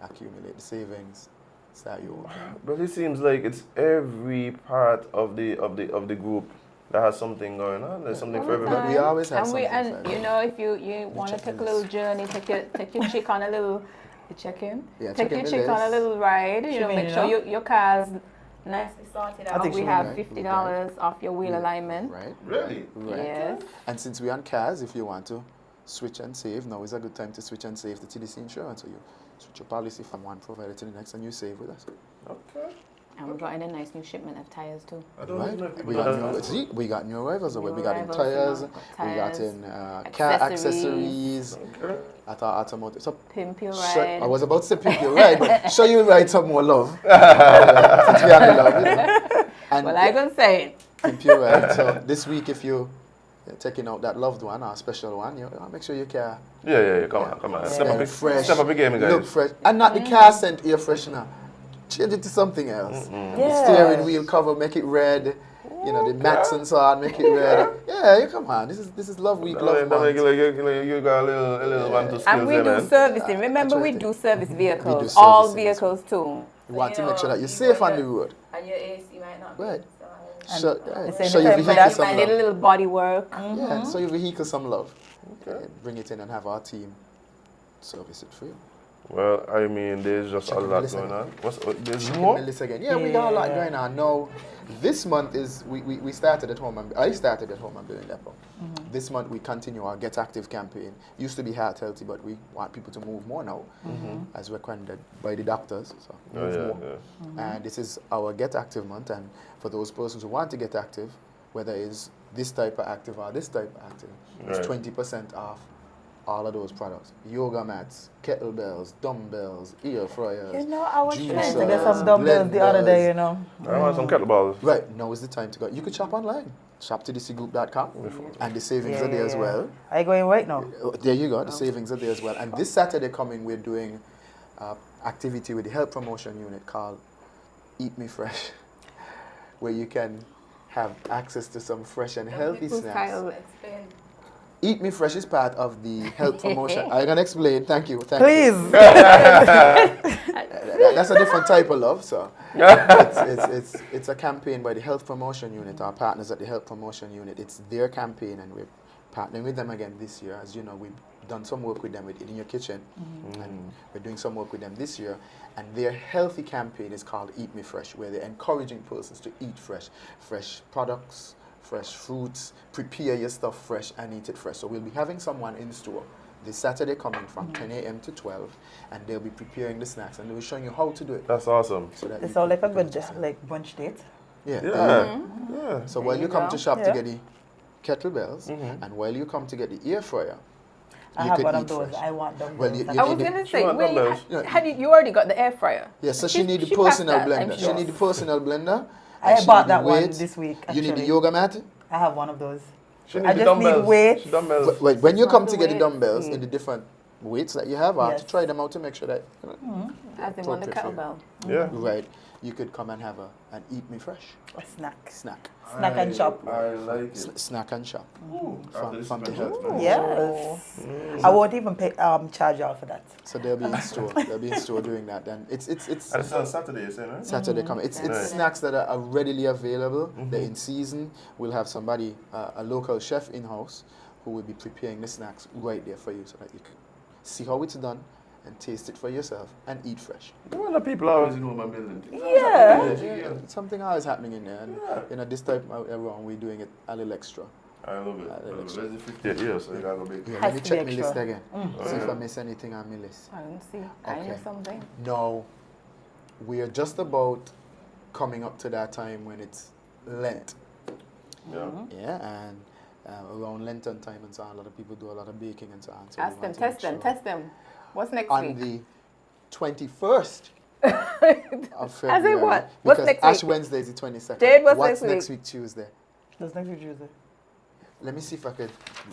accumulate the savings, start your own. But it seems like it's every part of the group that has something going on. There's something for everybody. But we always have and something. and for you know, if you want to check take a the little list. journey, take your chick on a little, you check in. Yeah, take check in your the chick on a list. little ride. You know, mean, make you sure know? your car's nicely sorted out. think We she have mean, right? $50 off your wheel alignment. Right? Really? Right. Yes. And since we're on cars, if you want to switch and save, now is a good time to switch and save the TDC insurance. So you switch your policy from one provider to the next and you save with us. Okay. And we got in a nice new shipment of tires too. I don't Right? know if We people got have that. new, we got new arrivals. New We got in arrivals, tires, you know, we got tires, in car accessories. accessories, Okay. at our automotive. So Pimp your show- ride. I was about to say pimp your ride, but show you ride some more love. Since we have the love, you know. And Well, I can say it. pimp your ride. So this week, if you're taking out that loved one or a special one, you make sure your car Yeah. Come on. Step up, fresh, step up the game, guys. look fresh, and not the car scent air freshener. Change it to something else. The steering wheel cover, make it red. You know, the mats and so on, make it red. Yeah, come on. This is love week, love month. You got a little one to skills And we there, do man. servicing. Remember, That's we right. do service vehicles. servicing All as vehicles too. You want to make sure that you're safe on the road. And your AC might not Right. And Show, the same show your time for vehicle that, some You might need a love. little body work. Yeah, show your vehicle some love. Okay. Bring it in and have our team service it for you. Well, I mean, there's just a Checking lot the list going again. on. There's Checking more? the list again. Yeah, we got a lot Yeah. going on. Now, this month is, we started at home, and I started at home and building depot. This month we continue our Get Active campaign. Used to be heart healthy, but we want people to move more now, as recommended by the doctors. So move more. And this is our Get Active month, and for those persons who want to get active, whether it's this type of active or this type of active, it's Right. 20% off all of those products. Yoga mats, kettlebells, dumbbells, air fryers. You know, I was juicers, trying to get some dumbbells the other day, you know. I want some kettlebells. Right, now is the time to go. You could shop online. Shop tdcgroup.com, and the savings are there as well. Are you going right now? There you go, the savings are there as well. And this Saturday coming, we're doing activity with the health promotion unit called Eat Me Fresh, where you can have access to some fresh and healthy snacks. Eat Me Fresh is part of the health promotion. I'm going to explain. Thank you. Thank you. Please. That's a different type of love. So it's a campaign by the Health Promotion Unit, our partners at the Health Promotion Unit. It's their campaign, and we're partnering with them again this year. As you know, we've done some work with them with In Your Kitchen, and we're doing some work with them this year. And their healthy campaign is called Eat Me Fresh, where they're encouraging persons to eat fresh products, fresh fruits, prepare your stuff fresh and eat it fresh. So we'll be having someone in store this Saturday coming from 10 a.m. to 12, and they'll be preparing the snacks, and they'll be showing you how to do it. That's awesome. So that It you sounds like a can good just- brunch date. Yeah. Yeah. So while There you you come go. to shop to Yeah. get the kettlebells, and while you come to get the air fryer, I you have could one of eat those. fresh. I want them. Well, you I was need going to She say, want wait, dumbbells. you already got the air fryer. Yeah, so she need the she passed personal that, I'm blender. She sure. need the personal blender. I and she bought need the that one weights. this week, You need the actually. yoga mat. I have one of those. She I need the just dumbbells. need weights. She dumbbells. But when you It's come not to the get the weights. dumbbells in the different weights that you have, I have to Yes. try them out to make sure that As in on the appropriate for you. kettlebell. Yeah. Right, you could come and have an Eat Me Fresh A snack. snack. Snack and shop. I like it. Snack and shop After this from the is health. good. Yes. I won't even pay charge y'all for that. So they'll be in store. They'll be in store doing that. Then it's And it's on Saturday, you say, right? Saturday coming. It's Nice. snacks that are readily available. They're in season. We'll have somebody, a local chef in house, who will be preparing the snacks right there for you, so that you can see how it's done and taste it for yourself and eat fresh. Well, the people are always in home and building things. Yeah. Something always happening in there, and this time around we're doing it a little extra. I love it. I I love it. love There's the 58 years, so you gotta go big. Yeah, Has let me to check be my list extra. again. See if I miss anything on my list. I don't see. I know Okay. something. No, we are just about coming up to that time when it's Lent. Yeah. Yeah, and around Lenten time and so on, a lot of people do a lot of baking and so on. So Ask them, test them. What's next on week? the 21st of February. I say what? What's Because next Ash week? Wednesday is the 22nd. Jade, what's What's next next week? week Tuesday? That's next week Tuesday. Let me see if I could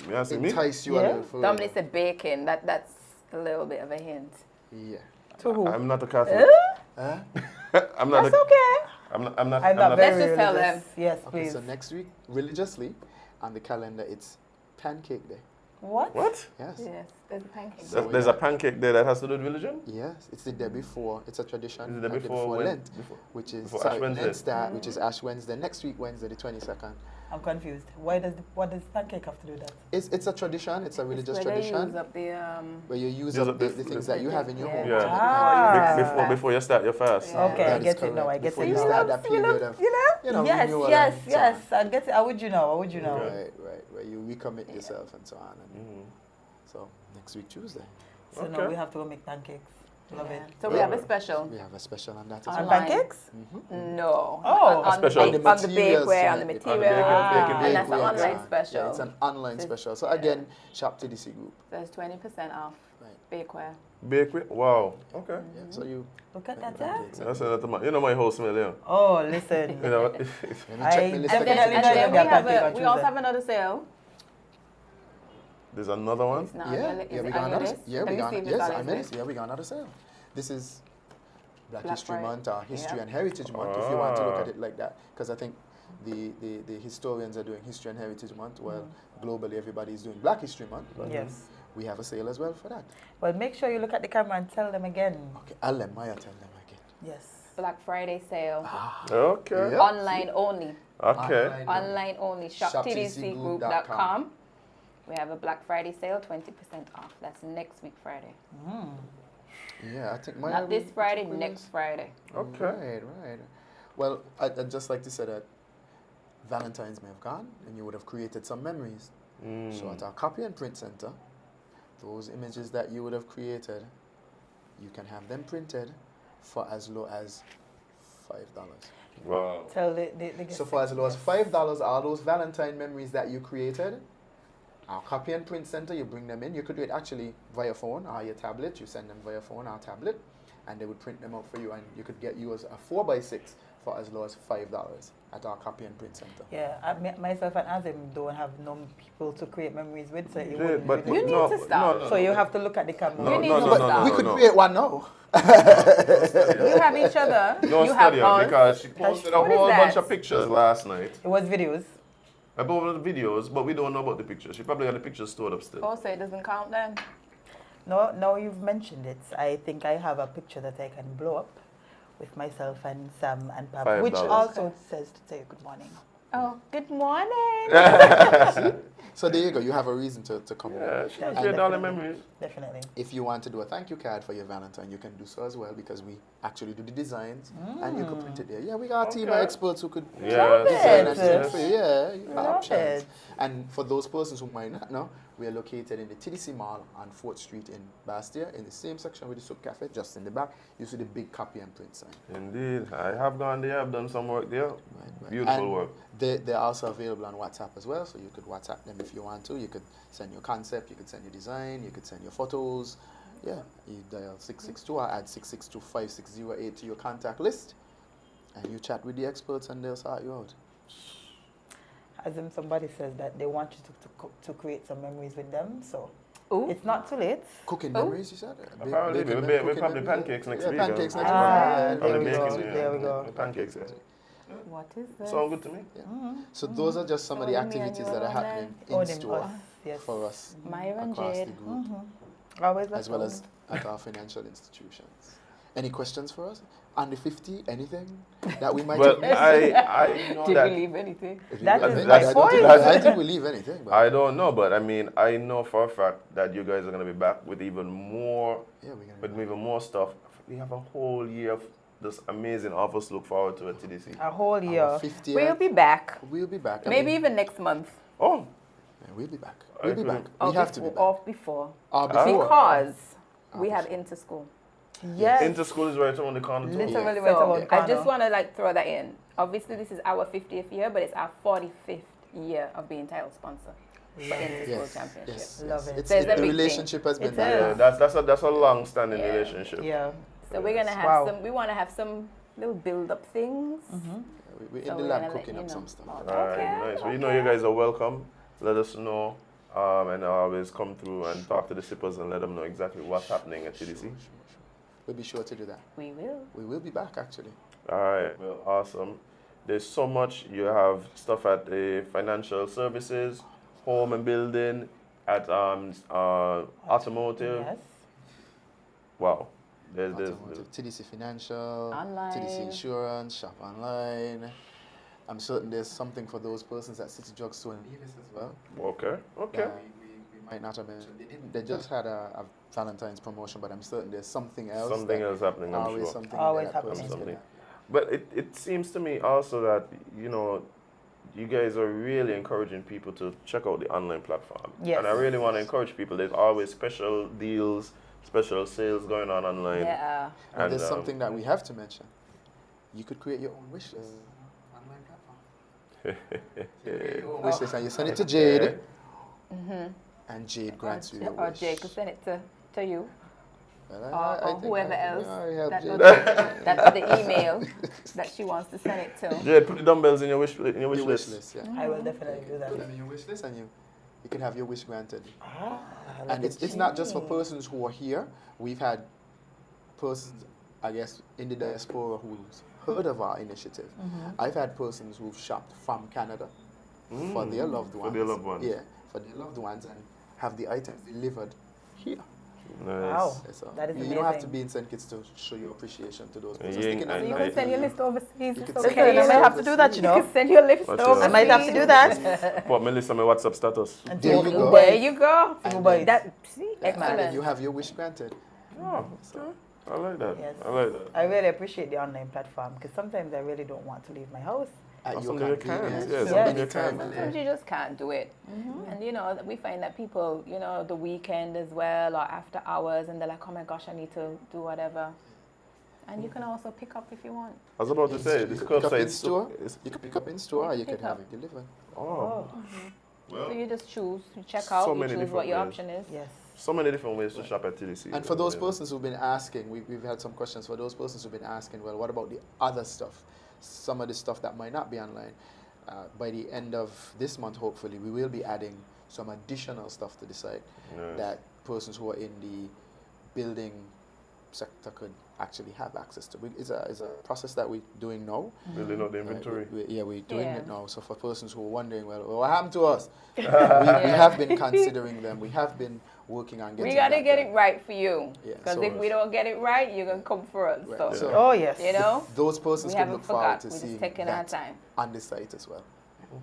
You asking me? entice you a Yeah. little further. Dominic said bacon. That's a little bit of a hint. Yeah. To who? I'm not a Catholic. Huh? I'm not. That's okay. I'm not. I'm not not very Let's just tell religious. them. Yes, Okay, please. so next week, religiously, on the calendar, it's Pancake Day. What? What? Yes. Yes, there's a pancake. So There's a pancake there that has to do with religion? Yes, it's the day before. It's a tradition. Is it the the day before when- Lent, before- which is before sorry, Ash Wednesday? Lent start, which is Ash Wednesday. Next week, Wednesday, the 22nd. I'm confused. What does pancake have to do with that? It's a tradition. It's a religious Where they tradition use up the where you use Use up up the the things that you have in your home. Yeah. Ah. Before you start your fast. Yeah. Okay, I That is get it now. I correct. get Before it you now. start that period of Yes, renewal yes, and so yes. on. I get it. How would you know? How would you know? Right, where you recommit yourself and so on. And so next week Tuesday, So now Okay. we have to go make pancakes. Love it. So we have a special. we have a special on that as On well. Online. pancakes? No. Oh. on, Special. on the materials bakeware, on the tonight. On the material, baking and that's an Bakery online so on. special. Yeah, it's an online So- special. So again, shop TDC group. There's 20% off Right. bakeware. Bakery? Wow. Okay. Yeah. So you. Look at that. pancakes. That's you know my whole smell, yeah. Oh, listen. You know, Let me I check my list of definitely And know then you we, have have pancake on we also Tuesday. have another sale. there's another one. It's not Yeah, on your- yeah, is we it got on your another. list? Yeah, Let we me got. see if it's Yes, on I his made list. it. Yeah, we got another sale. This is Black Black History Friday. Month, or History Yeah. and Heritage Month, if you want to look Ah. at it like that, because I think the historians are doing History and Heritage Month. Well, globally everybody is doing Black History Month. But Yes. we have a sale as well for that. Well, make sure you look at the camera and tell them again. Okay, I'll let Maya tell them again. Yes. Black Friday sale. Okay. Yeah. Online only. Okay. Online only. ShopTDCgroup.com. We have a Black Friday sale, 20% off. That's next week Friday. Yeah, I think Maya. Not this will- Friday, will next use- Friday. Okay. Right. Well, I'd just like to say that Valentine's may have gone, and you would have created some memories. So at our copy and print center, those images that you would have created, you can have them printed for as low as $5. Wow. Tell the guests. So for as low as $5, all those Valentine memories that you created, our copy and print center, you bring them in. You could do it actually via phone or your tablet. You send them via phone or tablet, and they would print them out for you, and you could get yours a 4x6 for as low as $5 at our copy and print center. Yeah, myself and Azem don't have no people to create memories with, so it Yeah, wouldn't but really- You need no, to stop. no, So you have to look at the camera. No, You need no, to no, stop. no, We no, could no. create one now. You have each other. No you have study us. because she posted a What is whole that? bunch of pictures last night It was videos. about the videos, but we don't know about the pictures. She probably got the pictures stored up still. Oh, so it doesn't count then? No, now you've mentioned it. I think I have a picture that I can blow up with myself and Sam and Papa, which $5. also says to say good morning. Oh, good morning. So there you go. You have a reason to come Yeah, over. she Yeah, created all the definitely. memories. Definitely. If you want to do a thank you card for your Valentine, you can do so as well, because we actually do the designs and you can print it there. Yeah, we got a team of Okay. experts who could Yes, design and yes, print for you. Yeah, you got Love options. it. And for those persons who might not know, we are located in the TDC Mall on 4th Street in Bastia, in the same section with the Soup Cafe, just in the back. You see the big copy and print sign. Indeed. I have gone there. I've done some work there. Right. Beautiful And work. They're also available on WhatsApp as well, so you could WhatsApp them if you want to. You could send your concept, you could send your design, you could send your photos. Yeah, you dial 662 or add 662-5608 to your contact list, and you chat with the experts and they'll sort you out. As in somebody says that they want you to create some memories with them, so Ooh. it's not too late. Cooking Oh. memories, you said? Apparently, Bacon we cooking probably memories? pancakes next Yeah, week. pancakes next Ah, week. there Probably we go, baking, yeah. there we go. Pancakes, yeah. What is this? Sound good to me? So those are just some of the So me and activities you that are alone happening Oh, in them store us, yes. for us Myra and across the Jade. group, Always as well as at our financial institutions. Any questions for us? On the 50, anything that we might Well, have missed? I know Did that. we leave anything? That I is think- my I don't think- point. I think we leave anything. But I don't know, but I mean, I know for a fact that you guys are going to be back with even more, yeah, we're gonna with even more stuff. We have a whole year of this amazing offers to look forward to at TDC. a whole our year. 50th, We'll be back. we'll be back. I Maybe mean, even next month. Oh, yeah, we'll be back. We'll be Okay. back. We have to be back. Or before. Or before. Because we have inter-school. Yes. Inter-school is right around the corner too. Literally right So around the I corner. just want to like throw that in. Obviously, this is our 50th year, but it's our 45th year of being title sponsor for Inter-School Championship. Yes, Love it. It's, So it's a the big thing. relationship has been It there. is. Yeah, that's a long-standing Yeah. relationship. Yeah. So we're gonna have Wow. some. We want to have some little build-up things. We're So in the we're lab gonna let cooking you up know. some stuff. All right, nice. Well, you know you guys are welcome. Let us know, and always come through and talk to the sippers and let them know exactly what's happening at TDC. We'll be sure to do that. We will. We will be back actually. All right, well, awesome. There's so much. You have stuff at the financial services, home and building, at automotive. Yes. Wow. There's Automotive, TDC Financial, Online. TDC Insurance, Shop Online. I'm certain there's something for those persons at City Drugstore and Davis as well. okay. that we might not have mentioned. They just had a Valentine's promotion, but I'm certain there's something else. Something else happening, I'm always sure. something Always that happening. person's Something. gonna- But it seems to me also that, you know, you guys are really encouraging people to check out the online platform. Yes. And I really want to encourage people. There's always special deals, special sales going on online. Yeah. And there's um, something that we have to mention. You could create your own wish list. Online platform. Create your own wish list and you send it to Jade. And Jade grants you your Or wish. Jay could send it to you. Well, Or think whoever I else help that Jade. that's the email that she wants to send it to. Yeah, put the dumbbells in your wish Your wish list. list, yeah. I will definitely do that. Put them in your wish list and you can have your wish granted. Ah, And it's not just for persons who are here. We've had persons, I guess, in the diaspora who's heard of our initiative. I've had persons who've shopped from Canada for their loved ones. For their loved ones. Yeah, for their loved ones and have the items delivered here. Nice. Wow. So That is you don't have to amazing. be in St. Kitts to show your appreciation to those Yeah, persons. yeah, They can I- have So you I- can send your list overseas. You It's could okay. send I might have to do that, you know. You can send your list What's overseas. your- I might have to do that. Put Melissa my WhatsApp status. And There to you go. There you go. And Dubai. then- That see, and excellent. you have your wish granted. Oh, I like that. Yes. I like that. I really appreciate the online platform because sometimes I really don't want to leave my house. At That's your something you can, convenience. yeah, something Something you you can. can. Sometimes you just can't do it. And you know, we find that people, you know, the weekend as well or after hours and they're like, oh my gosh, I need to do whatever. And you can also pick up if you want. I was about to say, this You can pick up in curbside store. is. You can pick up in store or you Pick can have up. it delivered. Oh. So you just choose, you check So out, you many choose different what your ways. option is. Yes. So many different ways to shop at TDC. And for those Yeah. persons who've been asking, we've had some questions for those persons who've been asking, well, what about the other stuff? Some of the stuff that might not be online. By the end of this month, hopefully, we will be adding some additional stuff to the site Nice. that persons who are in the building sector could actually have access to. It's a process that we're doing now. Building up the inventory. We're doing Yeah. it now. So for persons who are wondering, well, what happened to us? we have been considering them. We have been working on getting We gotta that get done. it right for you. Yeah, Because so- if we don't get it right, you're gonna come for us. Right, So, so- Oh, yes. you know, Those persons we can haven't look forward forgot. to We're just seeing taking our that time. on the site as well.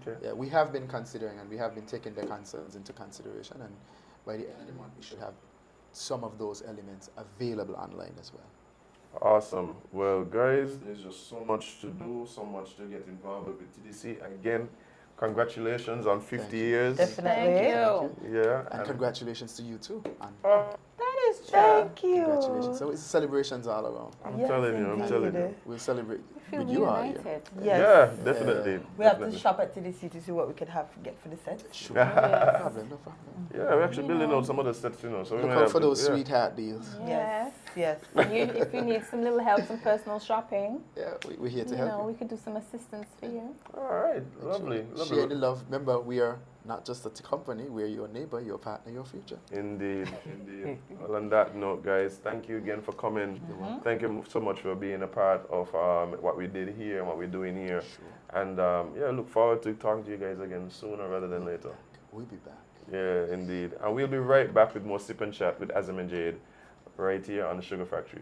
Okay. Yeah, we have been considering and we have been taking their concerns into consideration, and by the end of the month we should have some of those elements available online as well. Awesome. Well, guys, there's just so much to do, so much to get involved with TDC. Again, congratulations on 50 Thank you. years. Definitely. Thank you. Yeah. And congratulations to you too. And That is true. Thank you. congratulations. So it's celebrations all around. I'm Yes, telling you, I'm indeed. telling you. We'll celebrate Feel with you all year. united. Yes. Yeah, definitely. We have to definitely. shop at TDC to see what we can get for the set. Sure. Yeah. No problem, no problem. Yeah, we're actually building out some other sets, you know. So we Look might out have for to- those yeah. sweetheart deals. Yes. Yes. If you need some little help, some personal shopping, Yeah, we're here to you help know, you. we could do some assistance for you. All right, lovely, Share the lovely. love. Remember, we are not just a company, we're your neighbor, your partner, your future. Indeed, indeed. Well, on that note, guys, thank you again for coming. Thank you so much for being a part of what we did here and what we're doing here. And yeah, look forward to talking to you guys again sooner rather than later. We'll be back. Yeah, indeed. And we'll be right back with more Sip and Chat with Azem and Jade right here on the Sugar Factory.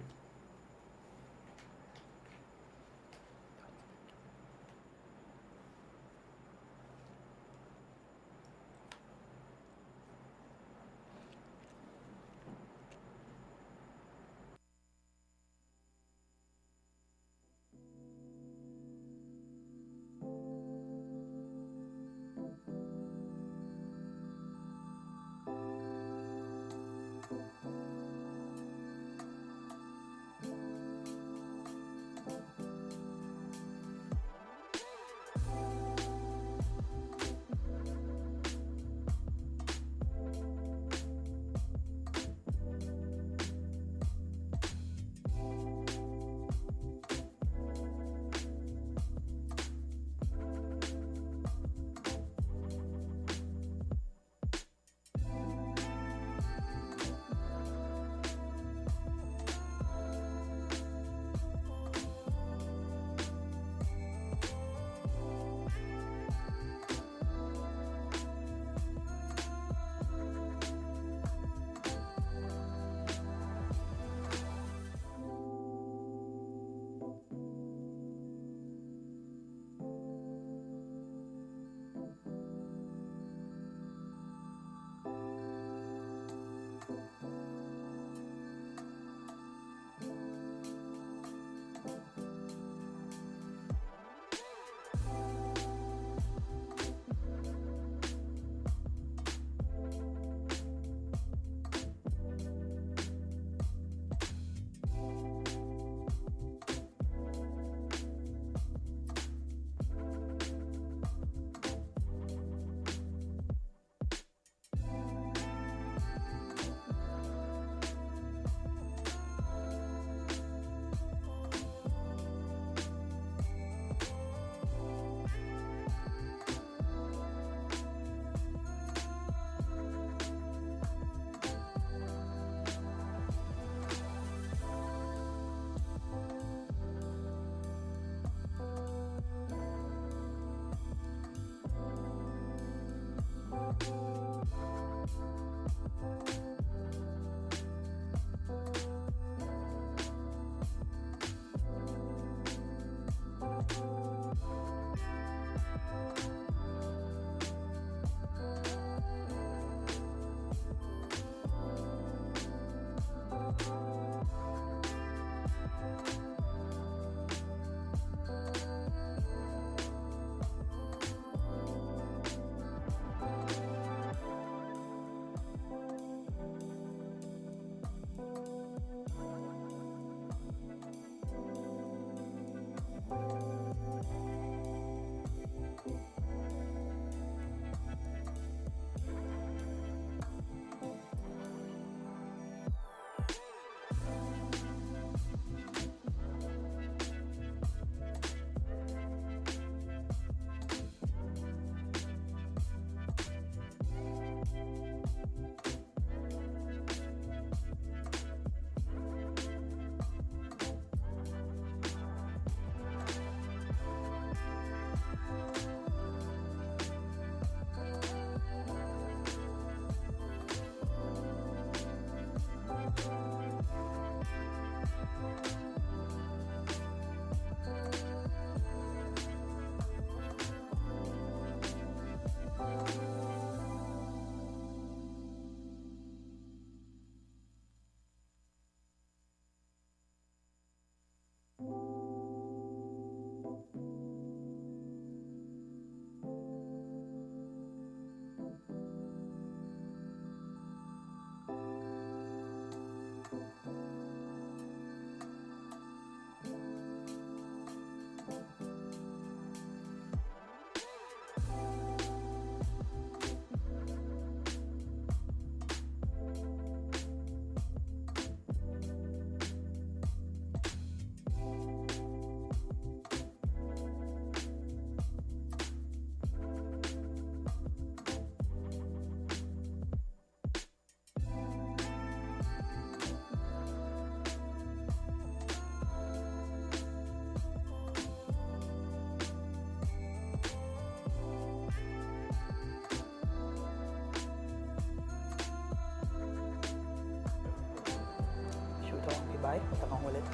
boy. But I'm gonna hold it.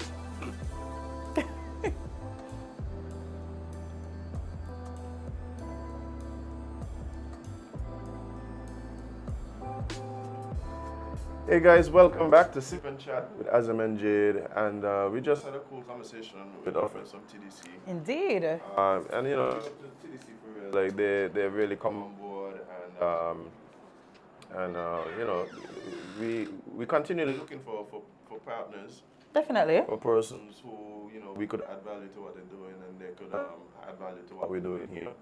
Hey guys, welcome back to SipNchat with Azem and Jade, and we just had a cool conversation with our friends from TDC. Indeed. And you know, the TDC for real, like they really come on board, and you know, we continue looking for partners, Definitely. for persons who you know we could add value to what they're doing, and they could add value to what we're doing here.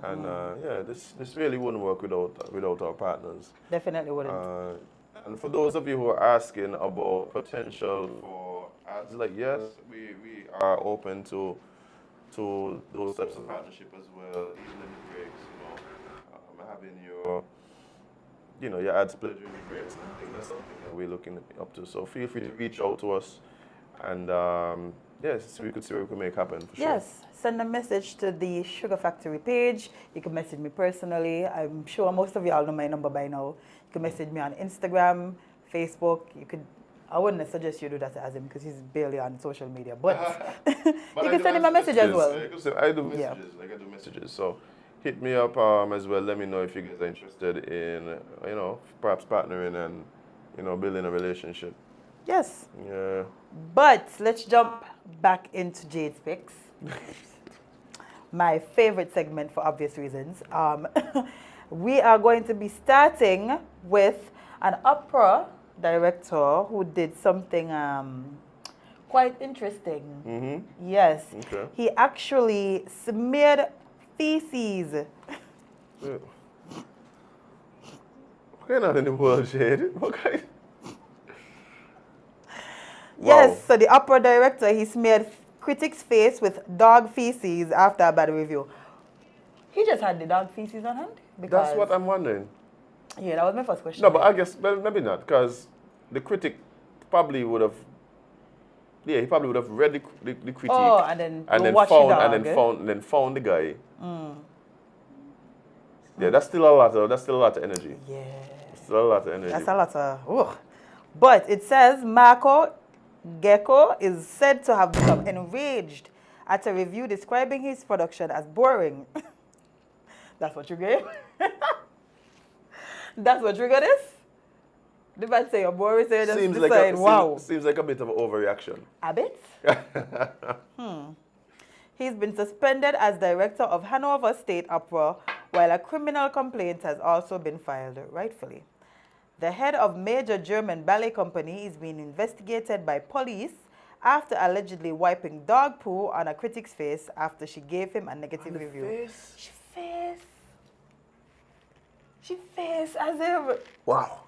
And yeah, this really wouldn't work without our partners. Definitely wouldn't. And for those of you who are asking about potential for ads, like yes, we are open to those types of partnership as well, even in the breaks, having your ads played during the breaks. I think that's something that we're looking up to. So feel free to reach out to us, and yes, we could see what we can make happen for sure. Yes, send a message to the Sugar Factory page. You can message me personally. I'm sure most of y'all know my number by now. You can message me on Instagram, Facebook. I wouldn't suggest you do that to Azem because he's barely on social media. But, you can send him a message as well. I do messages. Like I do messages. So hit me up as well. Let me know if you guys are interested in perhaps partnering and building a relationship. Yes. Yeah. But let's jump back into Jade's picks. My favorite segment for obvious reasons. We are going to be starting with an opera director who did something quite interesting. Mm-hmm. Yes. Okay. He actually smeared feces. What kind of in the world, Jade? What kind? Yes, Wow. so the opera director, he smeared critics' face with dog feces after a bad review. He just had the dog feces on hand? Because That's what I'm wondering. yeah, that was my first question. No, but I guess maybe not, because the critic probably would have. Yeah, he probably would have read the critique. Oh, and then watch found the dog, and then found the guy. Yeah, that's still a lot of energy. Yeah. Still a lot of energy. That's a lot of. Ugh. But it says Marco Gecko is said to have become enraged at a review describing his production as boring. That's what you gave? That's what triggered this? The man say you're boring, so you just decide, wow. Seems like a bit of an overreaction. A bit? He's been suspended as director of Hanover State Opera, while a criminal complaint has also been filed, rightfully. The head of major German ballet company is being investigated by police after allegedly wiping dog poo on a critic's face after she gave him a negative review. Face? She faced as if. Wow.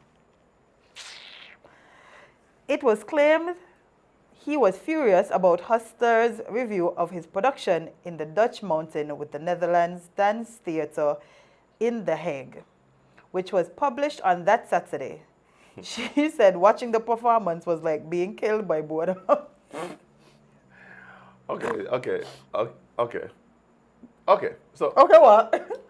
It was claimed he was furious about Huster's review of his production in the Dutch Mountain with the Netherlands Dance Theatre in The Hague, which was published on that Saturday. She said watching the performance was like being killed by boredom. Okay. So Okay, what?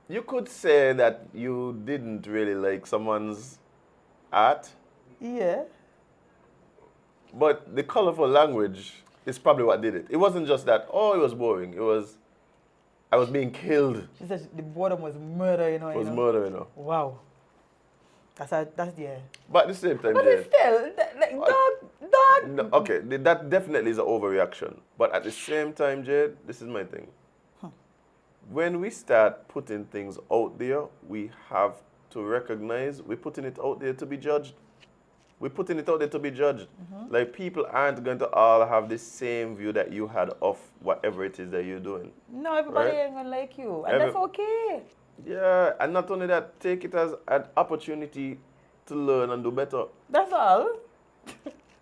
you could say that you didn't really like someone's art, Yeah. but the colorful language is probably what did it. It wasn't just that, oh, it was boring. It was, I was being killed. She said the boredom was murder, It was murder. Wow. That's yeah. But at the same time, But it's still, like, dog. No, okay, that definitely is an overreaction. But at the same time, Jade, this is my thing. When we start putting things out there, we have to recognize we're putting it out there to be judged. We're putting it out there to be judged. Like, people aren't going to all have the same view that you had of whatever it is that you're doing. No, everybody Right? ain't gonna like you. And that's okay. Yeah, and not only that, take it as an opportunity to learn and do better. That's all.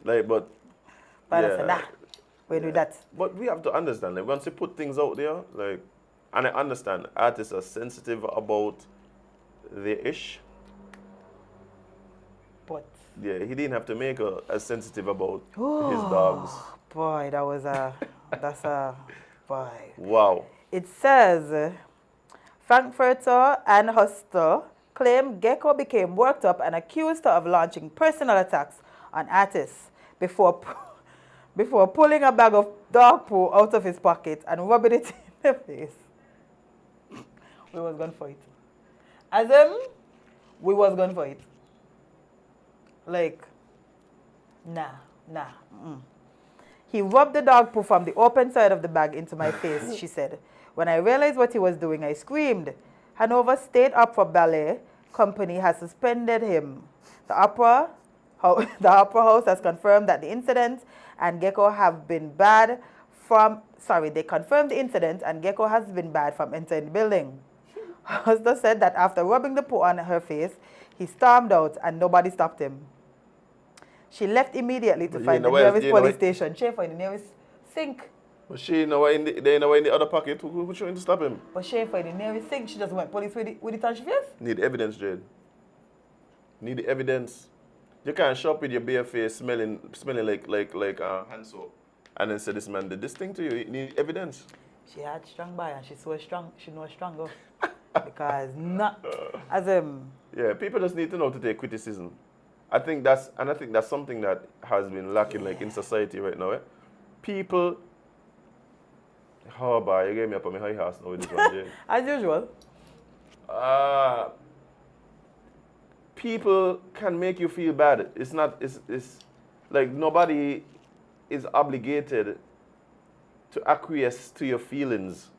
Like, but But I yeah. said, nah, we do that. But we have to understand, like, once you put things out there, like, and I understand artists are sensitive about the ish. But Yeah, he didn't have to make her as sensitive about his dogs. boy, that's a boy. Wow. It says Frankfurter and Huster claim Gecko became worked up and accused her of launching personal attacks on artists before pulling a bag of dog poo out of his pocket and rubbing it in the face. We was going for it. Azem, we was going for it. Like, nah. He rubbed the dog poo from the open side of the bag into my face, she said. When I realized what he was doing, I screamed. Hanover State Opera Ballet Company has suspended him. The Opera House has confirmed that the incident and Gecko have been banned from, they confirmed the incident and Gecko has been banned from entering the building. Hoster said that after rubbing the poo on her face, he stormed out and nobody stopped him. She left immediately to find the nearest police station. She found the nearest sink. But she in the other pocket. Who trying to stop him? But she find the nearest sink. She just went police with it on her face. Need evidence, Jade. Need the evidence. You can't shop with your bare face smelling like hand soap and then say this man did this thing to you. You need evidence. She had strong by and she's so strong. She knows stronger. Because not yeah, people just need to know to take criticism. I think that's something that has been lacking like in society right now. People, oh boy, you gave me up on my high horse now with this one, Jay. As usual. People can make you feel bad. It's like nobody is obligated to acquiesce to your feelings.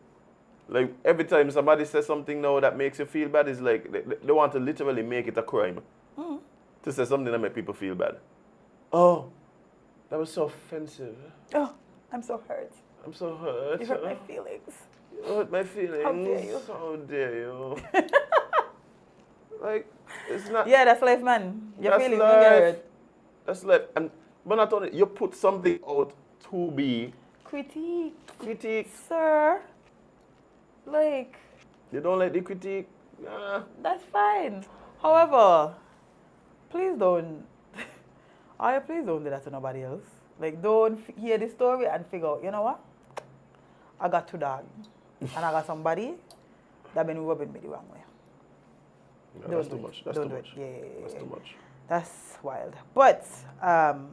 Like every time somebody says something now that makes you feel bad, it's like they want to literally make it a crime. To say something that makes people feel bad. Oh, that was so offensive. Oh, I'm so hurt. I'm so hurt. You hurt my feelings. You hurt my feelings. How dare you? How dare you? Like, it's not... Yeah, that's life, man. Your that's feelings life. don't get hurt. That's life. But not only, you put something out to be... Critique. Sir. Like... You don't like the critique? Nah. That's fine. However... Please don't do that to nobody else. Like, don't hear the story and figure out, you know what? I got 2 dogs. And I got somebody that been rubbing me the wrong way. No, that's too much. That's too much. Yeah. That's too much. That's wild. But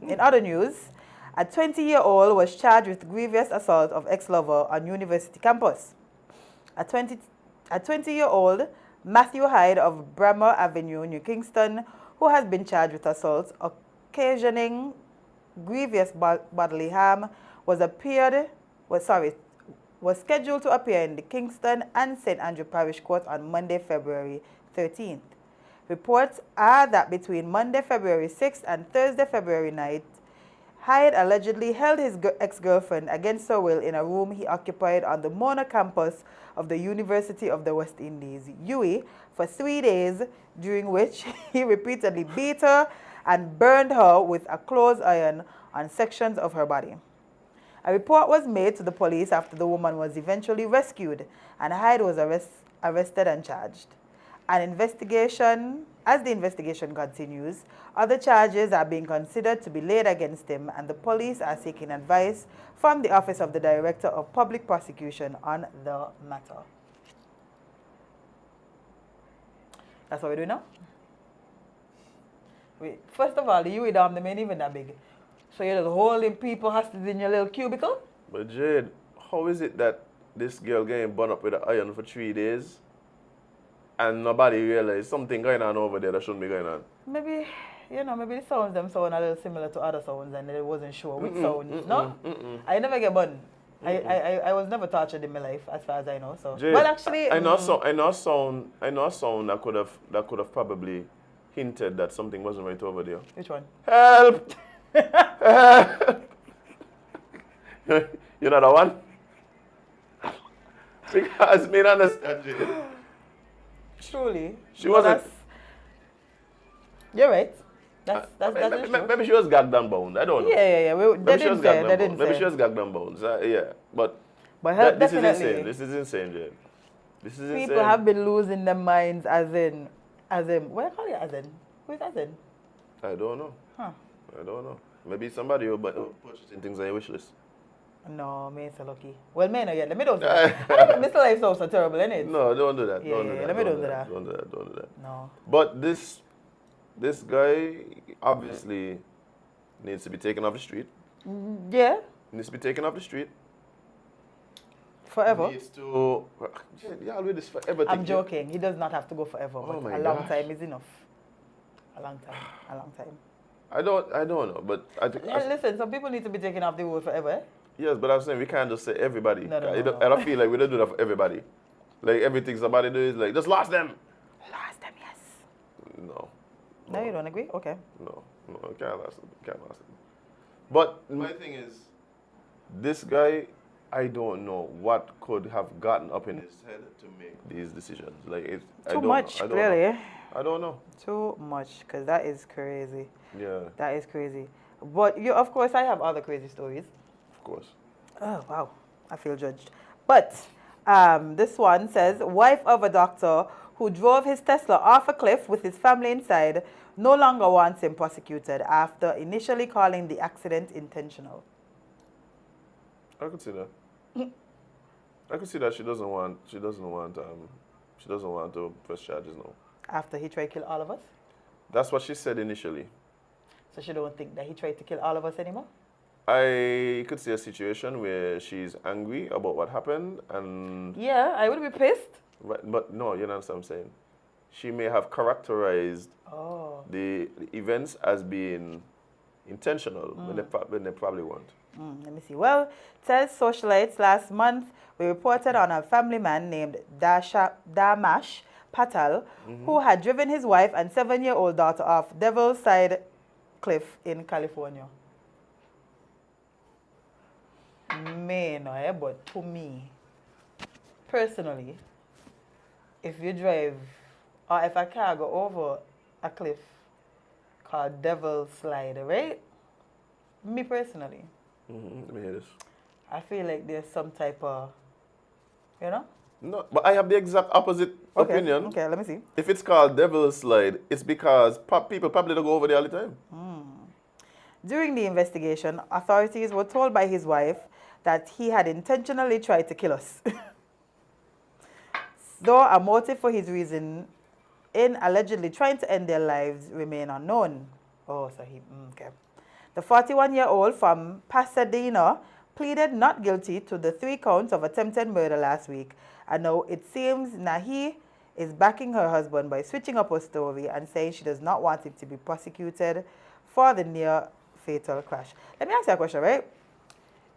in other news, a 20-year-old was charged with grievous assault of ex-lover on university campus. A 20-year-old, Matthew Hyde of Bremer Avenue, New Kingston, who has been charged with assault occasioning grievous bodily harm, was scheduled to appear in the Kingston and St. Andrew Parish Court on Monday, February 13th. Reports are that between Monday, February 6th and Thursday, February 9th, Hyde allegedly held his ex-girlfriend against her will in a room he occupied on the Mona campus of the University of the West Indies, UWI, for 3 days, during which he repeatedly beat her and burned her with a clothes iron on sections of her body. A report was made to the police after the woman was eventually rescued, and Hyde was arrested and charged. As the investigation continues, other charges are being considered to be laid against him, and the police are seeking advice from the Office of the Director of Public Prosecution on the matter. That's what we do now. First of all, the UWI dam, they ain't even that big. So you're just holding people hostage in your little cubicle? But Jade, how is it that this girl getting burned up with an iron for 3 days and nobody realized something going on over there that shouldn't be going on? Maybe, maybe the sounds them sound a little similar to other sounds and they wasn't sure which sounds. No? I never get burned. I was never tortured in my life, as far as I know. So, Jade, well, actually, I know a sound that could have probably hinted that something wasn't right over there. Which one? Help! Help! You know that one? Because me not understand, Jade. Truly. She wasn't. You're right. That's true. Maybe she was gagged and bound. I don't know. Yeah. They didn't say. Maybe she was gagged and bound. Yeah, but this is insane. This is insane, Jade. This is insane. People have been losing their minds as in, what do you call it, Azem? Who is Azem? I don't know. Huh. I don't know. Maybe somebody who purchasing things on your wish list. No, me so lucky. Well, me no yet. Let me don't do that. I think Mr. Life so terrible, isn't it? No, don't do that. Yeah, don't do that. let me don't do that. Don't do that. No. But this guy obviously needs to be taken off the street. Yeah, Needs to be taken off the street. forever. Needs to. Yeah, always this forever. I'm thing. joking. He does not have to go forever, Oh but my a long gosh. time is enough. A long time. A long time. I don't know, but Listen, some people need to be taken off the road forever. Eh? yes, but I'm saying we can't just say everybody. No, no, I no, don't, no. I don't feel like we don't do that for everybody. Like everything somebody do is like just lost them. Last time, yes. No. No, you don't agree? Okay. No, can't last them. Can't last them. But my thing is, this guy, I don't know what could have gotten up in his head to make these decisions. Like it. Too much, clearly. I don't know. Too much, because that is crazy. Yeah, That is crazy. But you, of course, I have other crazy stories. of course. Oh, wow. I feel judged. But this one says, wife of a doctor who drove his Tesla off a cliff with his family inside no longer wants him prosecuted after initially calling the accident intentional. I could see that. I could see that she doesn't want to press charges now. After he tried to kill all of us? That's what she said initially. So she don't think that he tried to kill all of us anymore? I could see a situation where she's angry about what happened and Yeah, I would be pissed. but no, you understand what I'm saying? She may have characterized Oh. the events as being intentional when they probably weren't. Let me see. Well, it says socialites last month we reported on a family man named Damash Patel who had driven his wife and 7-year-old daughter off Devil's Side Cliff in California. But to me, personally, if you drive or if a car go over a cliff called Devil's Slide, right? Me personally, Let me hear this. I feel like there's some type of, you know? No, but I have the exact opposite opinion. Okay, let me see. If it's called Devil's Slide, it's because people probably don't go over there all the time. During the investigation, authorities were told by his wife that he had intentionally tried to kill us. Though a motive for his reason in allegedly trying to end their lives remain unknown. Oh, so he, okay. The 41-year-old from Pasadena pleaded not guilty to the 3 counts of attempted murder last week. And now it seems Nahi is backing her husband by switching up her story and saying she does not want him to be prosecuted for the near fatal crash. Let me ask you a question, right?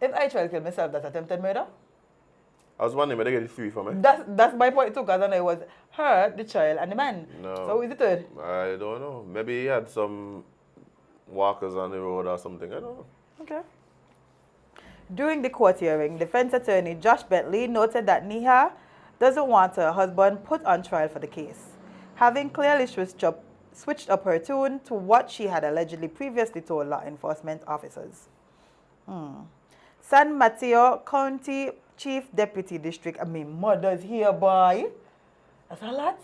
If I try to kill myself, that's attempted murder? I was wondering where they get the 3 from, eh? That's my point too, because I know it was her, the child, and the man. No. So who is the third? I don't know. Maybe he had some walkers on the road or something. I don't know. Okay. During the court hearing, defense attorney Josh Bentley noted that Neha doesn't want her husband put on trial for the case, having clearly switched up her tune to what she had allegedly previously told law enforcement officers. San Mateo County Chief Deputy District, mother's here, boy. That's a lot.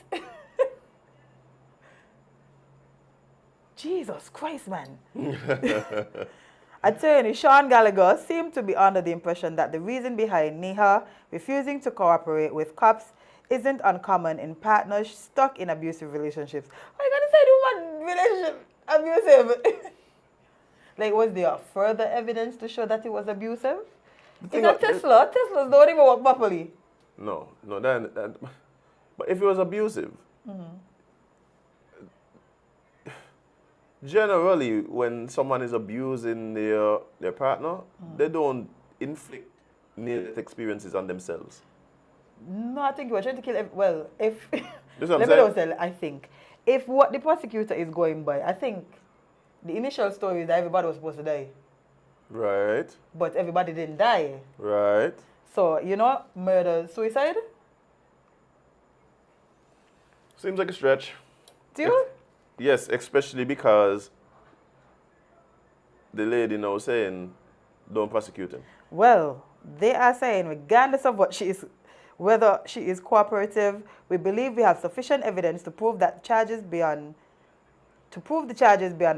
Jesus Christ, man. Attorney Sean Gallagher seemed to be under the impression that the reason behind Neha refusing to cooperate with cops isn't uncommon in partners stuck in abusive relationships. Why you gonna say the woman relationship abusive? Like, was there further evidence to show that it was abusive? It's a Tesla. Teslas don't even work properly. No, but if it was abusive, generally when someone is abusing their partner, they don't inflict near-death experiences on themselves. No, I think we're trying to kill. Well, if That's what I'm let me saying. just tell. I think if what the prosecutor is going by, I think the initial story is that everybody was supposed to die, Right, but everybody didn't die. right. So you know, murder, suicide. Seems like a stretch. Do you? Yes, especially because the lady now saying, don't prosecute him. Well, they are saying, regardless of what whether she is cooperative, we believe we have sufficient evidence to prove the charges beyond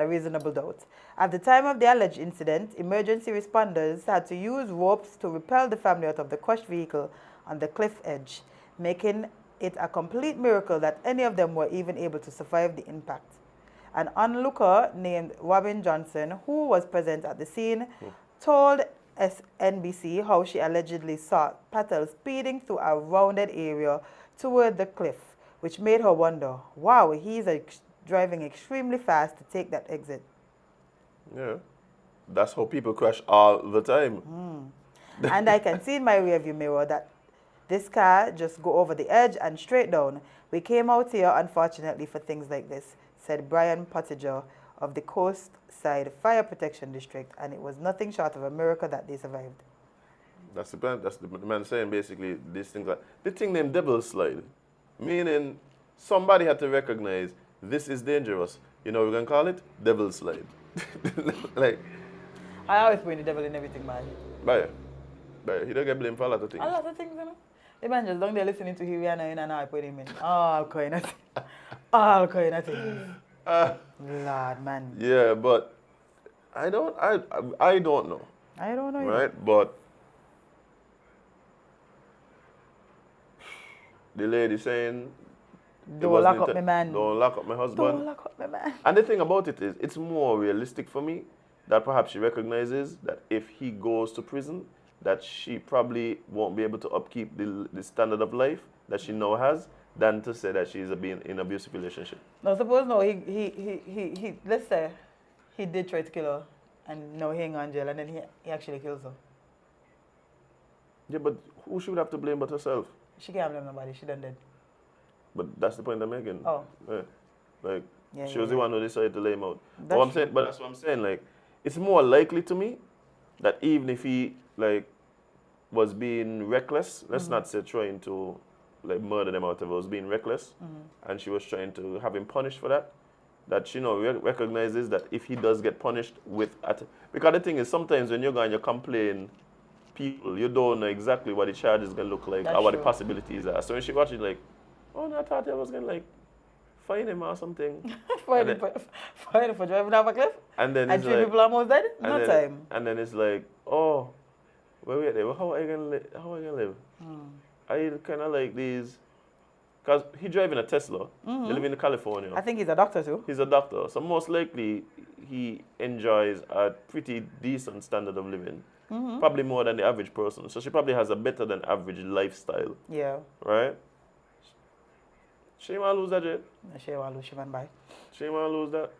a reasonable doubt. At the time of the alleged incident, emergency responders had to use ropes to repel the family out of the crushed vehicle on the cliff edge, making it a complete miracle that any of them were even able to survive the impact. An onlooker named Robin Johnson, who was present at the scene, told NBC how she allegedly saw Patel speeding through a rounded area toward the cliff, which made her wonder, wow, he's driving extremely fast to take that exit. Yeah. That's how people crash all the time. And I can see in my rearview mirror that this car just go over the edge and straight down. We came out here, unfortunately, for things like this, said Brian Pottinger of the Coast Side Fire Protection District, and it was nothing short of a miracle that they survived. That's the man saying basically these things like the thing named devil slide, meaning somebody had to recognize this is dangerous. You know what we're gonna call it? Devil slide. Like I always bring the devil in everything, man. But he don't get blamed for a lot of things. A lot of things, you know. The man just down there listening to Rihanna and I put him in. All kind of things. All kind of things. Lord, man. Yeah, but I don't know. I don't know. Right? Either. But the lady saying don't lock up my man. Don't lock up my husband. Don't lock up my man. And the thing about it is, it's more realistic for me that perhaps she recognizes that if he goes to prison, that she probably won't be able to upkeep the standard of life that she now has, than to say that she's being in an abusive relationship. No, suppose no, he let's say he did try to kill her and now he hang on jail and then he actually kills her. Yeah, but who should have to blame but herself? She can't blame nobody, she done dead. But that's the point I'm making. Oh. Yeah. Like, Yeah, she was the one who decided to lay him out. That's But that's what I'm saying. Like, it's more likely to me that even if he, like, was being reckless, let's not say trying to, like, murder them out of it, was being reckless, and she was trying to have him punished for that, that she, recognizes that if he does get punished because the thing is, sometimes when you're going, you complain, people, you don't know exactly what the charge is going to look like That's or what the true. possibilities are. So when she watches, like, oh no, I thought I was going to, like, fine him or something. Fine for driving off a cliff? And then And it's three like, people almost dead? and No then, time. And then it's like, oh, wait, how are you gonna live? Are you kind of like these? Because he driving a Tesla. They live in California. I think he's a doctor too. He's a doctor, so most likely he enjoys a pretty decent standard of living. Probably more than the average person. So she probably has a better than average lifestyle, Yeah. right? She might lose that, Jade. She will lose, she man by. She might lose that.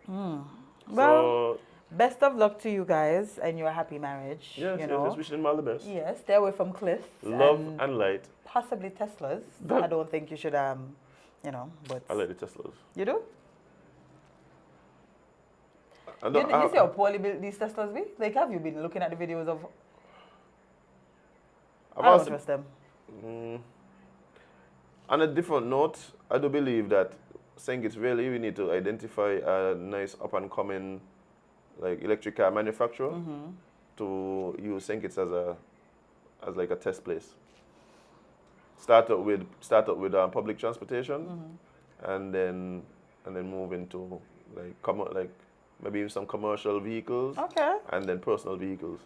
Well, best of luck to you guys and your happy marriage. Yes, you know. yes, wishing him all the best. Yes, stay away from cliffs. Love and light. possibly Teslas. I don't think you should, but... I like the Teslas. You do? I You see how poorly built these Teslas be? Like, have you been looking at the videos of... I don't trust them. On a different note, I do believe that saying it's really, we need to identify a nice up-and-coming like electric car manufacturer to use Senkits as like a test place. Start up with public transportation, and then move into like maybe even some commercial vehicles. Okay. And then personal vehicles.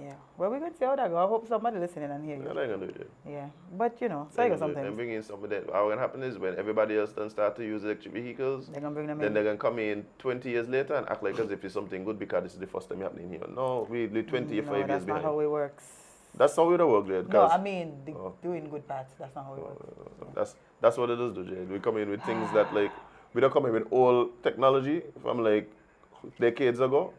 Yeah. Well, we're going to see how that goes. I hope somebody listening and hear you. Yeah, they're gonna do it. Yeah. But so you got something. And bring in some of that. What's gonna happen is when everybody else then start to use electric vehicles, They're gonna bring them then in. they're gonna come in 20 years later and act like as if it's something good because this is the first time happening here. No, we're 25 years that's behind. not how it works. That's how it works, Jade. No, I mean doing good parts. That's not how it works. That's what it does, do, Jade. We come in with things that we don't come in with old technology from like decades ago,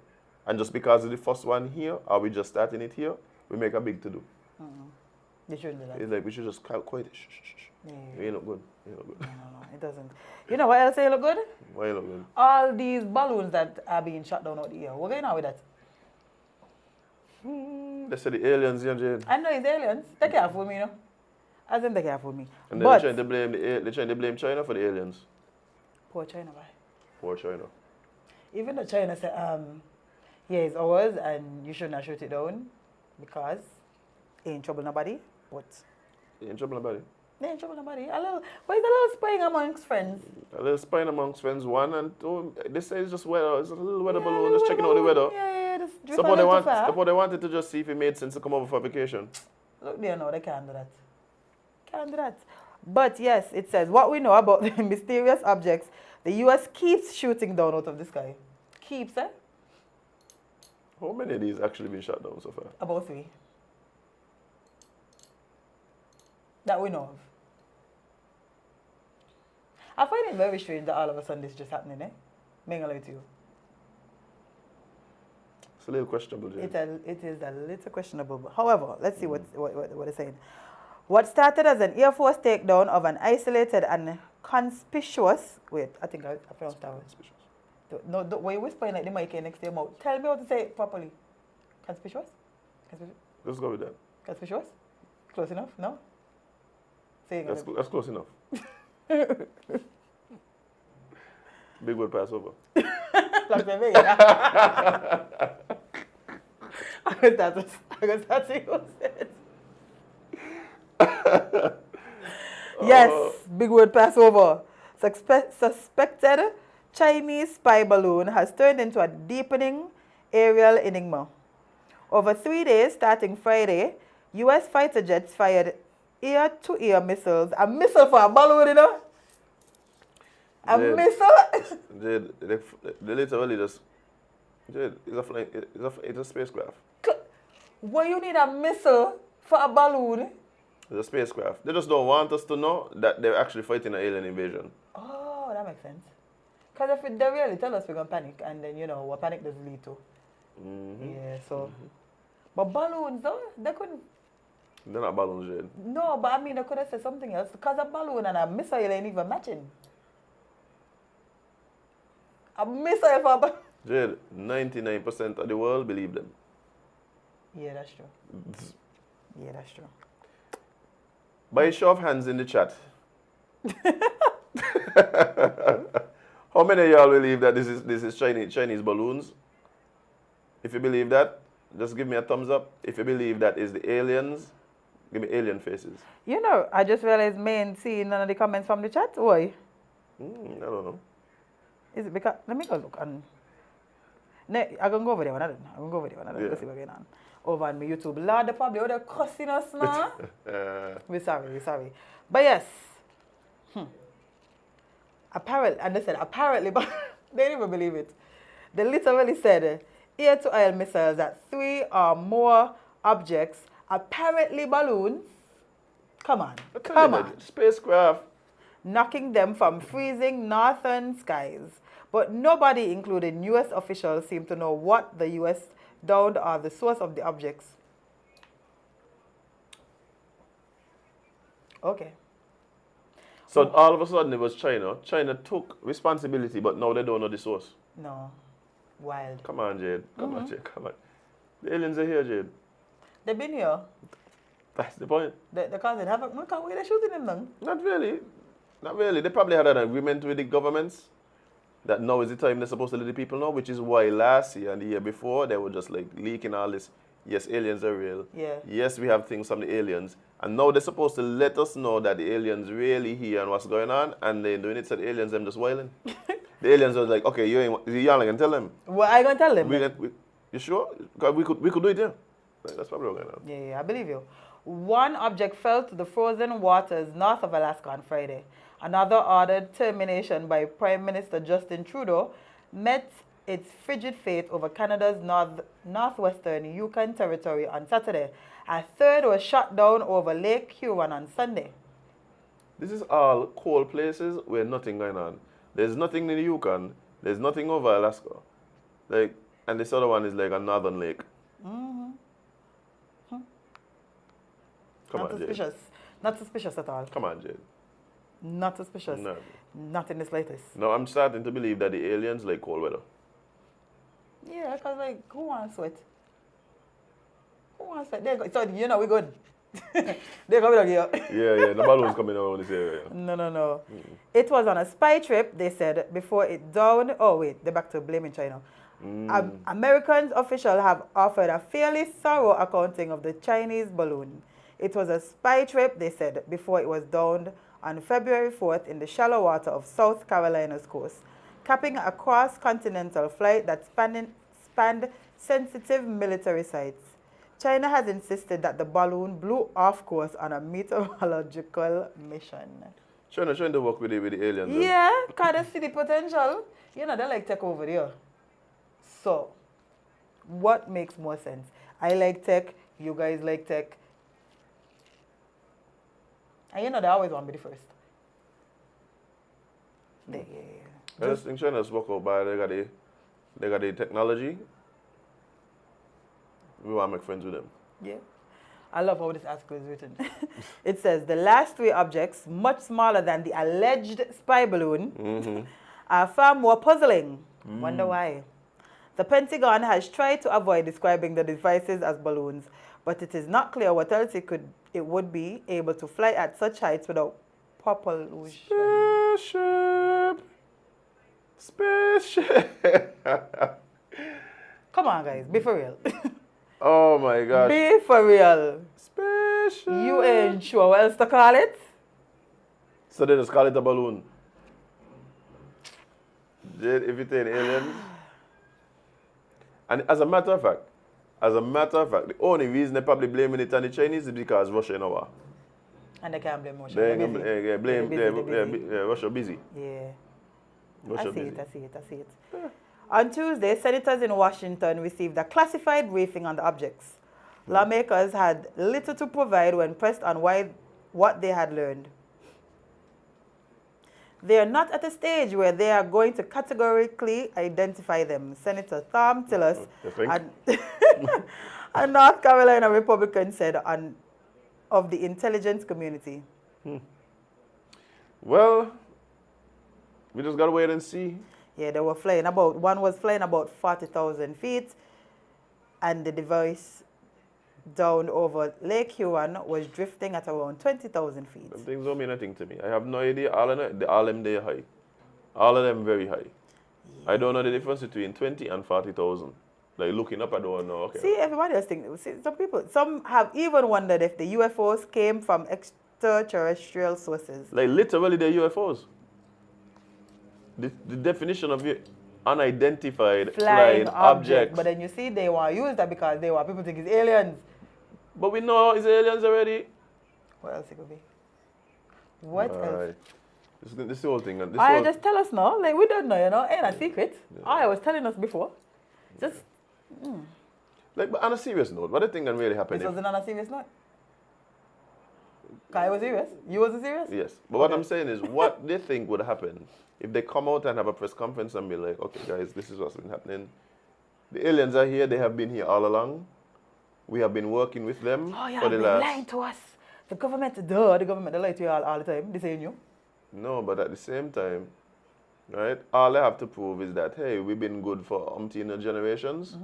and just because it's the first one here, or we just starting it here, we make a big to do. You shouldn't do that. It's like we should just quiet it. Shh, shh, shh. Yeah. You ain't look good. You ain't look good. No, it doesn't. You know what else say look good? Why you look good? All these balloons that are being shot down out here. What's going on with that? They say the aliens, yeah, Jade. I know it's aliens. They can't fool me, Azem, they can't fool me. And then But they're trying to blame China for the aliens. poor China, why? Poor China. Even though China said, yeah, it's ours and you should not shoot it down because it ain't trouble nobody. But You ain't trouble about it. they ain't trouble nobody. But it's a little spying amongst friends. A little spying amongst friends, one, and two, they say it's just weather. It's a little weather Yeah, balloon, little just checking out the balloon. weather. Yeah, just drift a Suppose little too far. they wanted to just see if it made sense to come over for vacation. Look there now, they can't do that. Can't do that. But yes, it says what we know about the mysterious objects The US keeps shooting down out of the sky. Keeps, eh? How many of these actually been shot down so far? About 3. That we know of. I find it very strange that all of a sudden this is just happening, eh? Being lie to you. It's a little questionable, Jade. It is a little questionable. But however, let's see what it's saying. What started as an Air Force takedown of an isolated and conspicuous... Wait, I think I pronounced that one. No, when you whispering like the mic next to your mouth, tell me how to say it properly. Conspicuous? Let's go with that. Conspicuous? Close enough? No? Say it again. That's close enough. Big word pass over. Like me. I guess that's what you said. Yes, big word pass over. Suspected Chinese spy balloon has turned into a deepening aerial enigma. Over 3 days, starting Friday, U.S. fighter jets fired air-to-air missiles. A missile for a balloon, you know? A missile? Jade, they literally just... Jade, it's a spacecraft. Why you need a missile for a balloon? It's a spacecraft. They just don't want us to know that they're actually fighting an alien invasion. Oh, that makes sense. Because if they really tell us we're going to panic, and then, you know, what panic does lead to. Yeah, so... But balloons, though, they couldn't... They're not balloons, Jade. No, but I mean, they could have said something else. Because a balloon and a missile ain't even matching. A missile for a balloon. Jade, 99% of the world believe them. Yeah, that's true. Yeah, that's true. By a show of hands in the chat. How many of y'all believe that this is Chinese balloons? If you believe that, just give me a thumbs up. If you believe that is the aliens, give me alien faces. You know, I just realized Maine seeing none of the comments from the chat. Why? I don't know. Is it because... Let me go look. I'm going to go over there when I'm going to go over there when I'm Yeah. see what's going on. Over on my YouTube. Lord, they probably would have cussing us now. We're sorry. But yes. Apparently, and they said apparently, but they didn't even believe it. They literally said air-to-air missiles at 3 or more objects, apparently balloons. Come on. Spacecraft. Knocking them from freezing northern skies. But nobody, including U.S. officials, seemed to know what the U.S. downed or the source of the objects. Okay. So all of a sudden it was China. China took responsibility, but now they don't know the source. No. Wild. Come on, Jade. Come on, Jade. Come on. The aliens are here, Jade. They've been here. That's the point. They cause it haven't. Look how they're shooting them then. Not really. Not really. They probably had an agreement with the governments that now is the time they're supposed to let the people know, which is why last year and the year before they were just like leaking all this. Yes, aliens are real. Yeah. Yes, we have things from the aliens. And now they're supposed to let us know that the aliens really here and what's going on. And they're doing it, said the aliens, them just whiling. The aliens was like, okay, y'all not gonna tell them. What are you gonna tell them? You sure? Because we could do it, yeah. That's probably what's going on. Yeah, I believe you. One object fell to the frozen waters north of Alaska on Friday. Another ordered termination by Prime Minister Justin Trudeau met its frigid fate over Canada's northwestern Yukon territory on Saturday. A third was shot down over Lake Huron on Sunday. This is all cold places where nothing going on. There's nothing in the Yukon. There's nothing over Alaska. And this other one is like a northern lake. Come on, suspicious. Jade. Not suspicious at all. Come on, Jade. Not suspicious. No. Not in the slightest. No, I'm starting to believe that the aliens like cold weather. Yeah, because who wants sweat? Who wants sweat? So, you know, we're good. They're coming out here. Yeah, the balloons coming around this area. No. It was on a spy trip, they said, before it downed. Oh, wait, they're back to blaming China. American officials have offered a fairly thorough accounting of the Chinese balloon. It was a spy trip, they said, before it was downed on February 4th in the shallow water of South Carolina's coast, capping a cross-continental flight that spanned sensitive military sites. China has insisted that the balloon blew off course on a meteorological mission. Trying to work with the aliens. Yeah, kind of see the potential. You know, they like tech over there. So, what makes more sense? I like tech, you guys like tech. And you know, they always want to be the first. I just think China's work out by they got the technology. We want to make friends with them. Yeah. I love how this article is written. It says, the last three objects, much smaller than the alleged spy balloon, are far more puzzling. Wonder why. The Pentagon has tried to avoid describing the devices as balloons, but it is not clear what else it would be able to fly at such heights without propulsion. Spaceship. Come on, guys, be for real. Oh my gosh. Be for real. Spaceship. You ain't sure what else to call it? So they just call it a balloon. Jade, if you take aliens. And as a matter of fact, the only reason they're probably blaming it on the Chinese is because Russia in a war. And they can't blame Russia. They blame Russia busy. Yeah. Russia I see busy. it. Yeah. On Tuesday, senators in Washington received a classified briefing on the objects. Lawmakers had little to provide when pressed on what they had learned. They are not at a stage where they are going to categorically identify them, Senator Tom Tillis, a North Carolina Republican, said of the intelligence community. Well, we just got to wait and see. Yeah, they were one was flying about 40,000 feet, and the device down over Lake Huron was drifting at around 20,000 feet. Them things don't mean nothing to me. I have no idea. All of them, they're high. All of them very high. Yeah. I don't know the difference between 20 and 40,000. Like looking up, I don't know. Okay. See, everybody else thinks. Some have even wondered if the UFOs came from extraterrestrial sources. Like literally, they're UFOs. The definition of it, unidentified flying object. But then you see, they want to use that because people think it's aliens. But we know it's aliens already. What else it could be? What else? This whole thing. Just tell us now. Like, we don't know, you know. Ain't a secret. Yeah. I was telling us before. Just... Like, but on a serious note, what do you think can really happen? This wasn't on a serious note. Kai was serious? You wasn't serious? Yes. But what I'm saying is, what they think would happen if they come out and have a press conference and be like, okay, guys, this is what's been happening. The aliens are here. They have been here all along. We have been working with them for the last... lying to us. The government, they lie to you all the time. This ain't you. No, but at the same time, right, all they have to prove is that, hey, we've been good for umpteen generations.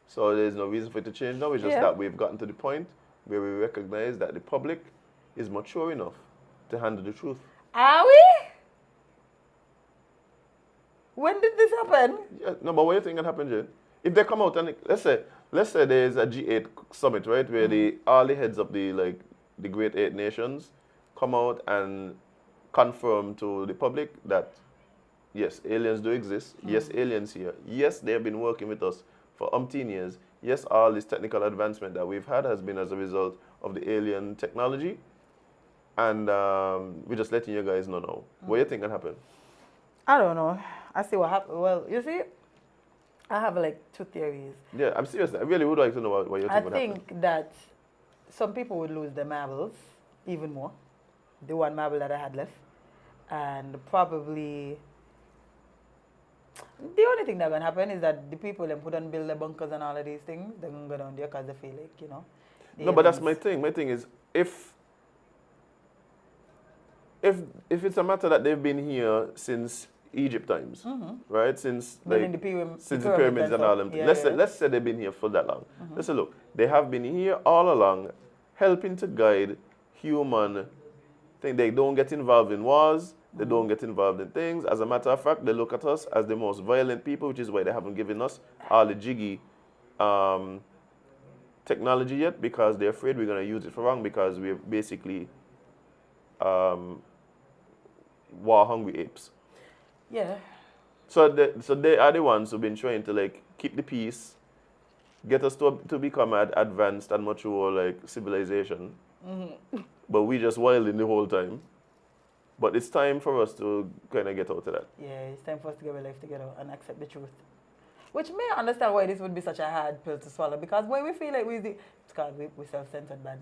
So there's no reason for it to change now. It's just that we've gotten to the point where we recognize that the public is mature enough to handle the truth. Are we? When did this happen? Yeah, no, but what do you think can happen, Jade? If they come out and let's say there's a G8 summit, right, where all the heads of the great 8 nations come out and confirm to the public that yes, aliens do exist. Yes, aliens here. Yes, they have been working with us for umpteen years. Yes, all this technical advancement that we've had has been as a result of the alien technology. And we're just letting you guys know now. What do you think can happen? I don't know. I see what happened. Well, you see, I have like 2 theories. Yeah, I'm serious. I really would like to know what you think would happen. I think that some people would lose their marbles even more. The one marble that I had left. And probably... The only thing that's going to happen is that the people that put on build the bunkers and all of these things, they're going to go down there because they feel like, you know. No, but that's my thing. My thing is, if it's a matter that they've been here since Egypt times, right? Since like, the pyramids and all them. Yeah, let's say they've been here for that long. Let's say, look, they have been here all along, helping to guide human thing. They don't get involved in wars. They don't get involved in things. As a matter of fact, they look at us as the most violent people, which is why they haven't given us all the jiggy technology yet, because they're afraid we're going to use it for wrong, because we're basically war-hungry apes. Yeah. So they are the ones who've been trying to like keep the peace, get us to become an advanced and mature like civilization. But we just wilding the whole time. But it's time for us to kind of get out of that. Yeah, it's time for us to get our life together and accept the truth. Which may I understand why this would be such a hard pill to swallow, because when we feel like it's because we self-centered, man.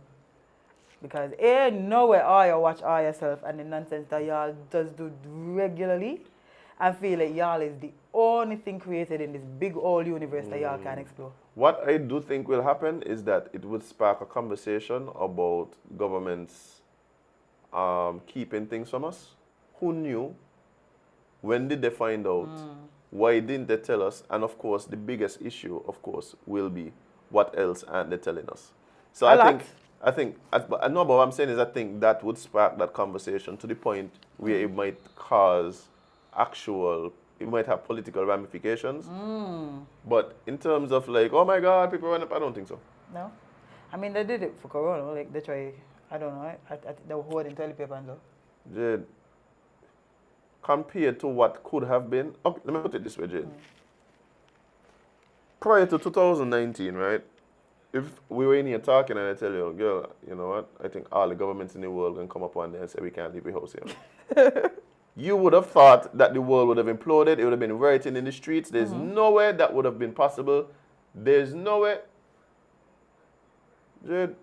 Because ain't nowhere all you watch all yourself and the nonsense that y'all just do regularly and feel like y'all is the only thing created in this big old universe that y'all can explore. What I do think will happen is that it would spark a conversation about governments keeping things from us. Who knew? When did they find out? Why didn't they tell us? And of course, the biggest issue, of course, will be what else aren't they telling us? So I think, but no, but what I'm saying is I think that would spark that conversation to the point where it might cause it might have political ramifications. But in terms of like, oh my God, people run up, I don't think so. No? I mean, they did it for Corona. Like, they try, I don't know, they were holding toilet paper and stuff. Jade, compared to what could have been, okay, let me put it this way, Jade. Prior to 2019, right? If we were in here talking and I tell you, girl, you know what? I think all the governments in the world can come up one day and say we can't leave the house here. You would have thought that the world would have imploded. It would have been rioting in the streets. There's nowhere that would have been possible. There's nowhere. Jade.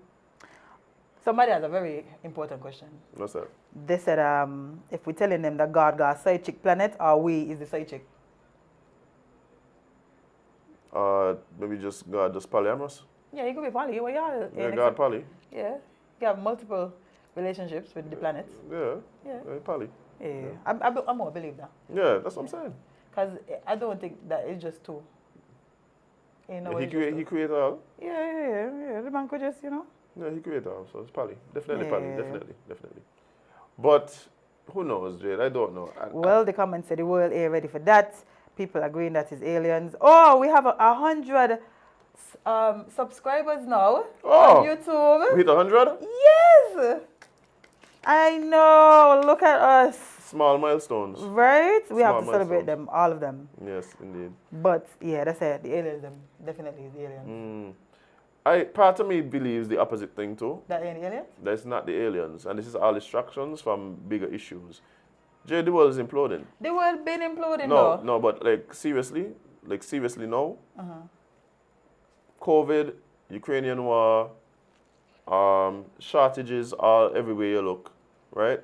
Somebody has a very important question. What's that? They said if we're telling them that God got a side chick planet, or we is the side chick. Maybe just God just polyamorous. Yeah, you could be poly. Well, Yeah, God poly. Yeah, you have multiple relationships with the planets. Yeah. Yeah. Poly. Yeah, I more believe that. Yeah, that's what I'm saying. Because I don't think that it's just two. You know, He created all. Yeah. The man could just, you know. Yeah, he created all, so it's poly. Definitely poly, Yeah. definitely. But who knows, Jade? I don't know. Well, the comments say the world ain't ready for that. People agreeing that it's aliens. Oh, we have 100 subscribers now on YouTube. We hit 100? Yes! I know. Look at us. Small milestones. Right? We have to Small celebrate milestones. them, all of them. Yes, indeed. But yeah, that's it. The aliens, them definitely the aliens. Part of me believes the opposite thing too. That ain't the aliens? That's not the aliens, and this is all distractions from bigger issues. Jay, the world is imploding. The world been imploding No, though. no, but like seriously now. COVID, Ukrainian war, shortages all everywhere you look, right?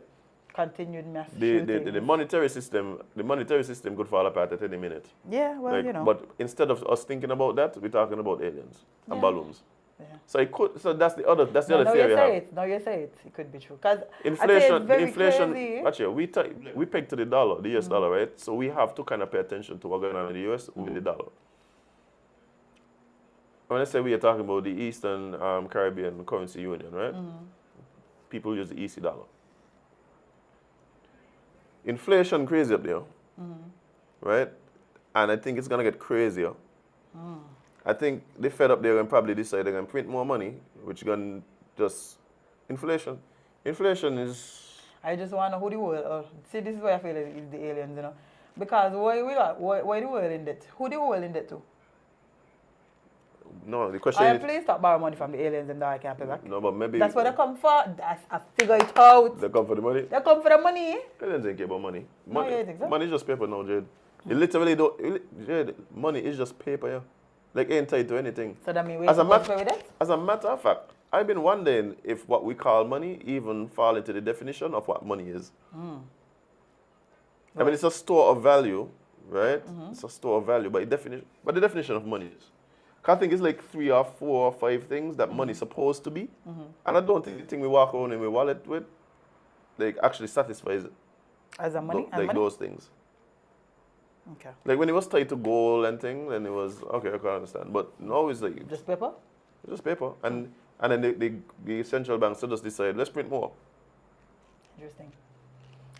Continued mass The monetary system could fall apart at any minute. Yeah, well, Like, you know. But instead of us thinking about that, we're talking about aliens and balloons. Yeah. So that's the other Now theory you I have. say it. Now you say it. It could be true. Because Inflation, crazy. actually, we peg to the dollar, the US dollar, right? So we have to kind of pay attention to what's going on in the US with the dollar. When I say we are talking about the Eastern Caribbean Currency Union, right? People use the EC dollar. Inflation crazy up there, right? And I think it's going to get crazier. I think they fed up there and probably decide they're going to print more money, which going to just... Inflation is... I just want to know who the world... see, this is why I feel like it's the aliens, you know. Because why the world in debt? Who the world in debt to? No, the question is... please stop borrowing money from the aliens and that I can't pay back. No, but maybe... That's where they come for. I figure it out. They come for the money? They come for the money. Aliens ain't care about money. No, you think so? Money is just paper now, Jade. It literally don't... Jade, money is just paper, yeah. Like, ain't tied to anything. So that means we As a play with it? As a matter of fact, I've been wondering if what we call money even fall into the definition of what money is. I mean, it's a store of value, right? It's a store of value, but the definition of money is. 'Cause I think it's like 3 or 4 or 5 things that money is supposed to be. And I don't think the thing we walk around in my wallet with, like, actually satisfies As a money? like those things. Okay. Like when it was tied to gold and thing, then it was okay. I can understand. But now it's like Just paper? just paper, and then the central banks just decide let's print more. Interesting.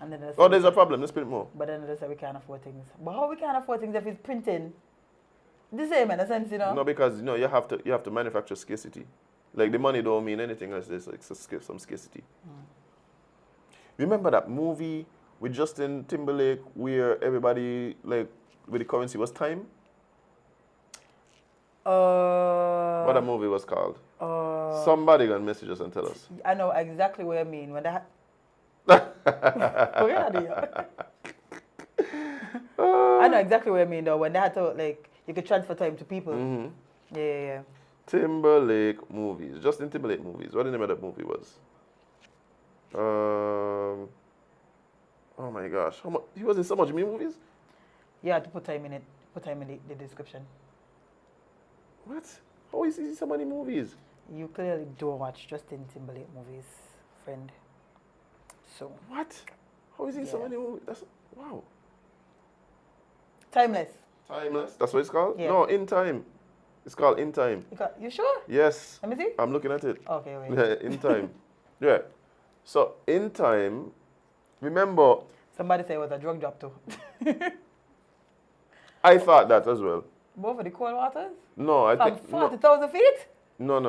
And then they say Oh, there's a problem. Let's print more. But then they say we can't afford things. But how we can't afford things if it's printing? The same in a sense, you know. No, because you have to manufacture scarcity. Like the money don't mean anything unless there's like some scarcity. Remember that movie with Justin Timberlake where everybody like with the currency was time? What that movie was called? Somebody gonna message us and tell us. I know exactly what I mean. When I know exactly what I mean though. When they had to like, you could transfer time to people. Yeah. Timberlake movies. Justin Timberlake movies. What the name of that movie was? Oh my gosh. He was in so much movies? You had to put time in it. Put time in the description. What? How is he so many movies? You clearly don't watch Justin Timberlake movies, friend. So. What? How is he so many movies? That's wow. Timeless. Timeless. That's what it's called? Yeah. No, In Time. It's called In Time. You sure? Yes. Let me see. I'm looking at it. Okay, wait. Yeah, In Time. Yeah. So In Time, remember. Somebody said it was a drug job too. I thought that as well. Both of the cold waters? No, I From think 40,000 feet? No.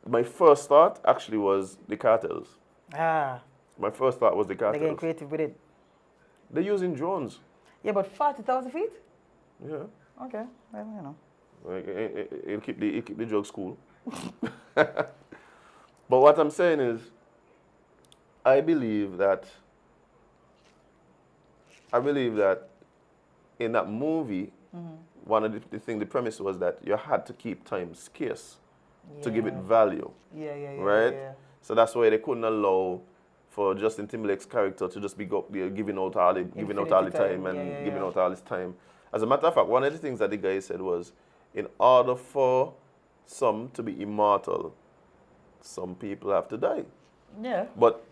My first thought actually was the cartels. Ah. My first thought was the They're getting cartels. creative with it. They're using drones. Yeah, but 40,000 feet? Yeah. Okay, well, you know. Like, it'll keep the drugs cool. But what I'm saying is, I believe that in that movie, one of the premise was that you had to keep time scarce to give it value, Yeah, right? Yeah. So that's why they couldn't allow for Justin Timberlake's character to just be giving out all the time and giving out all his time. As a matter of fact, one of the things that the guy said was, in order for some to be immortal, some people have to die. Yeah. But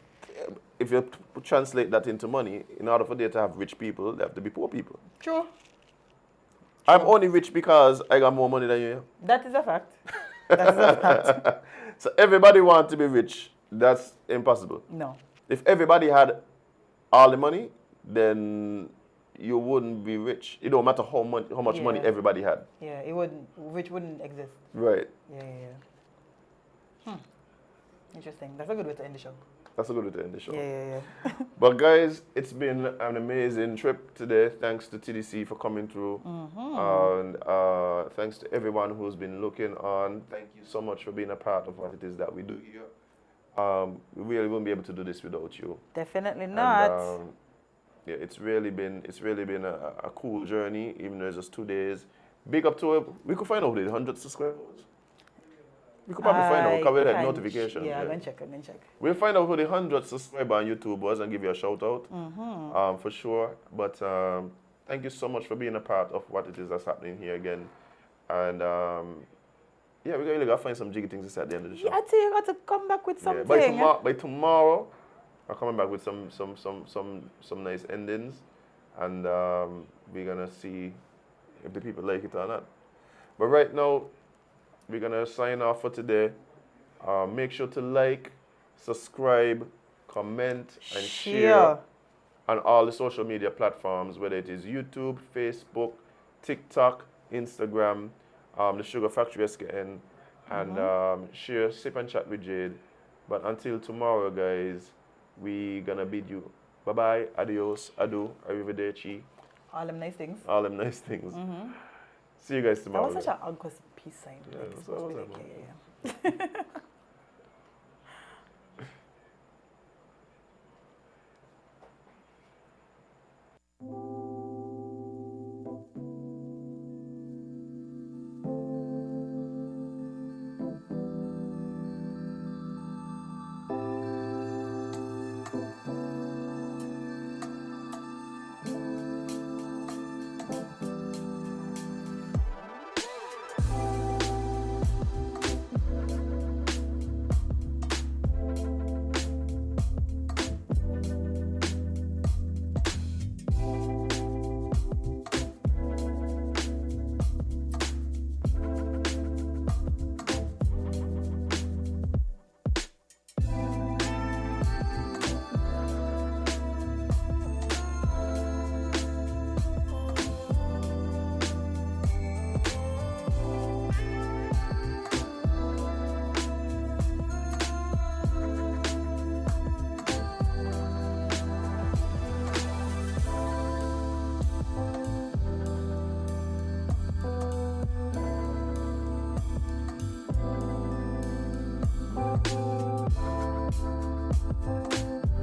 if you translate that into money, in order for there to have rich people, there have to be poor people. True. I'm only rich because I got more money than you. That is a fact. That is a fact. So everybody wants to be rich. That's impossible. No. If everybody had all the money, then you wouldn't be rich. It don't matter how much money everybody had. Yeah, rich wouldn't exist. Right. Yeah. Interesting. That's a good way to end the show. That's a good way to end the show. Yeah. But guys, it's been an amazing trip today. Thanks to TDC for coming through. And thanks to everyone who's been looking on. Thank you so much for being a part of what it is that we do here. We really wouldn't be able to do this without you. Definitely not. And, yeah, it's really been a cool journey, even though it's just 2 days. Big up to we could find out the 100 subscribers. We could probably find out because we had notifications. Yeah, I'm gonna check. We'll find out who the 100 subscriber on YouTube was and give you a shout out for sure. But thank you so much for being a part of what it is that's happening here again. And yeah, we're really got to find some jiggy things at the end of the show. Yeah, I tell you, got to come back with something. By tomorrow, I'm coming back with some nice endings, and we're gonna see if the people like it or not. But right now, we're gonna sign off for today. Make sure to like, subscribe, comment, and share on all the social media platforms, whether it is YouTube, Facebook, TikTok, Instagram, the Sugar Factory SKN, and share Sip and Chat with Jade. But until tomorrow, guys, we gonna bid you bye-bye, adios, adu, arrivederci. All them nice things. All them nice things. See you guys tomorrow. That was such an uncle's peace sign. Yeah, Like, that's supposed what to I be was like, yeah.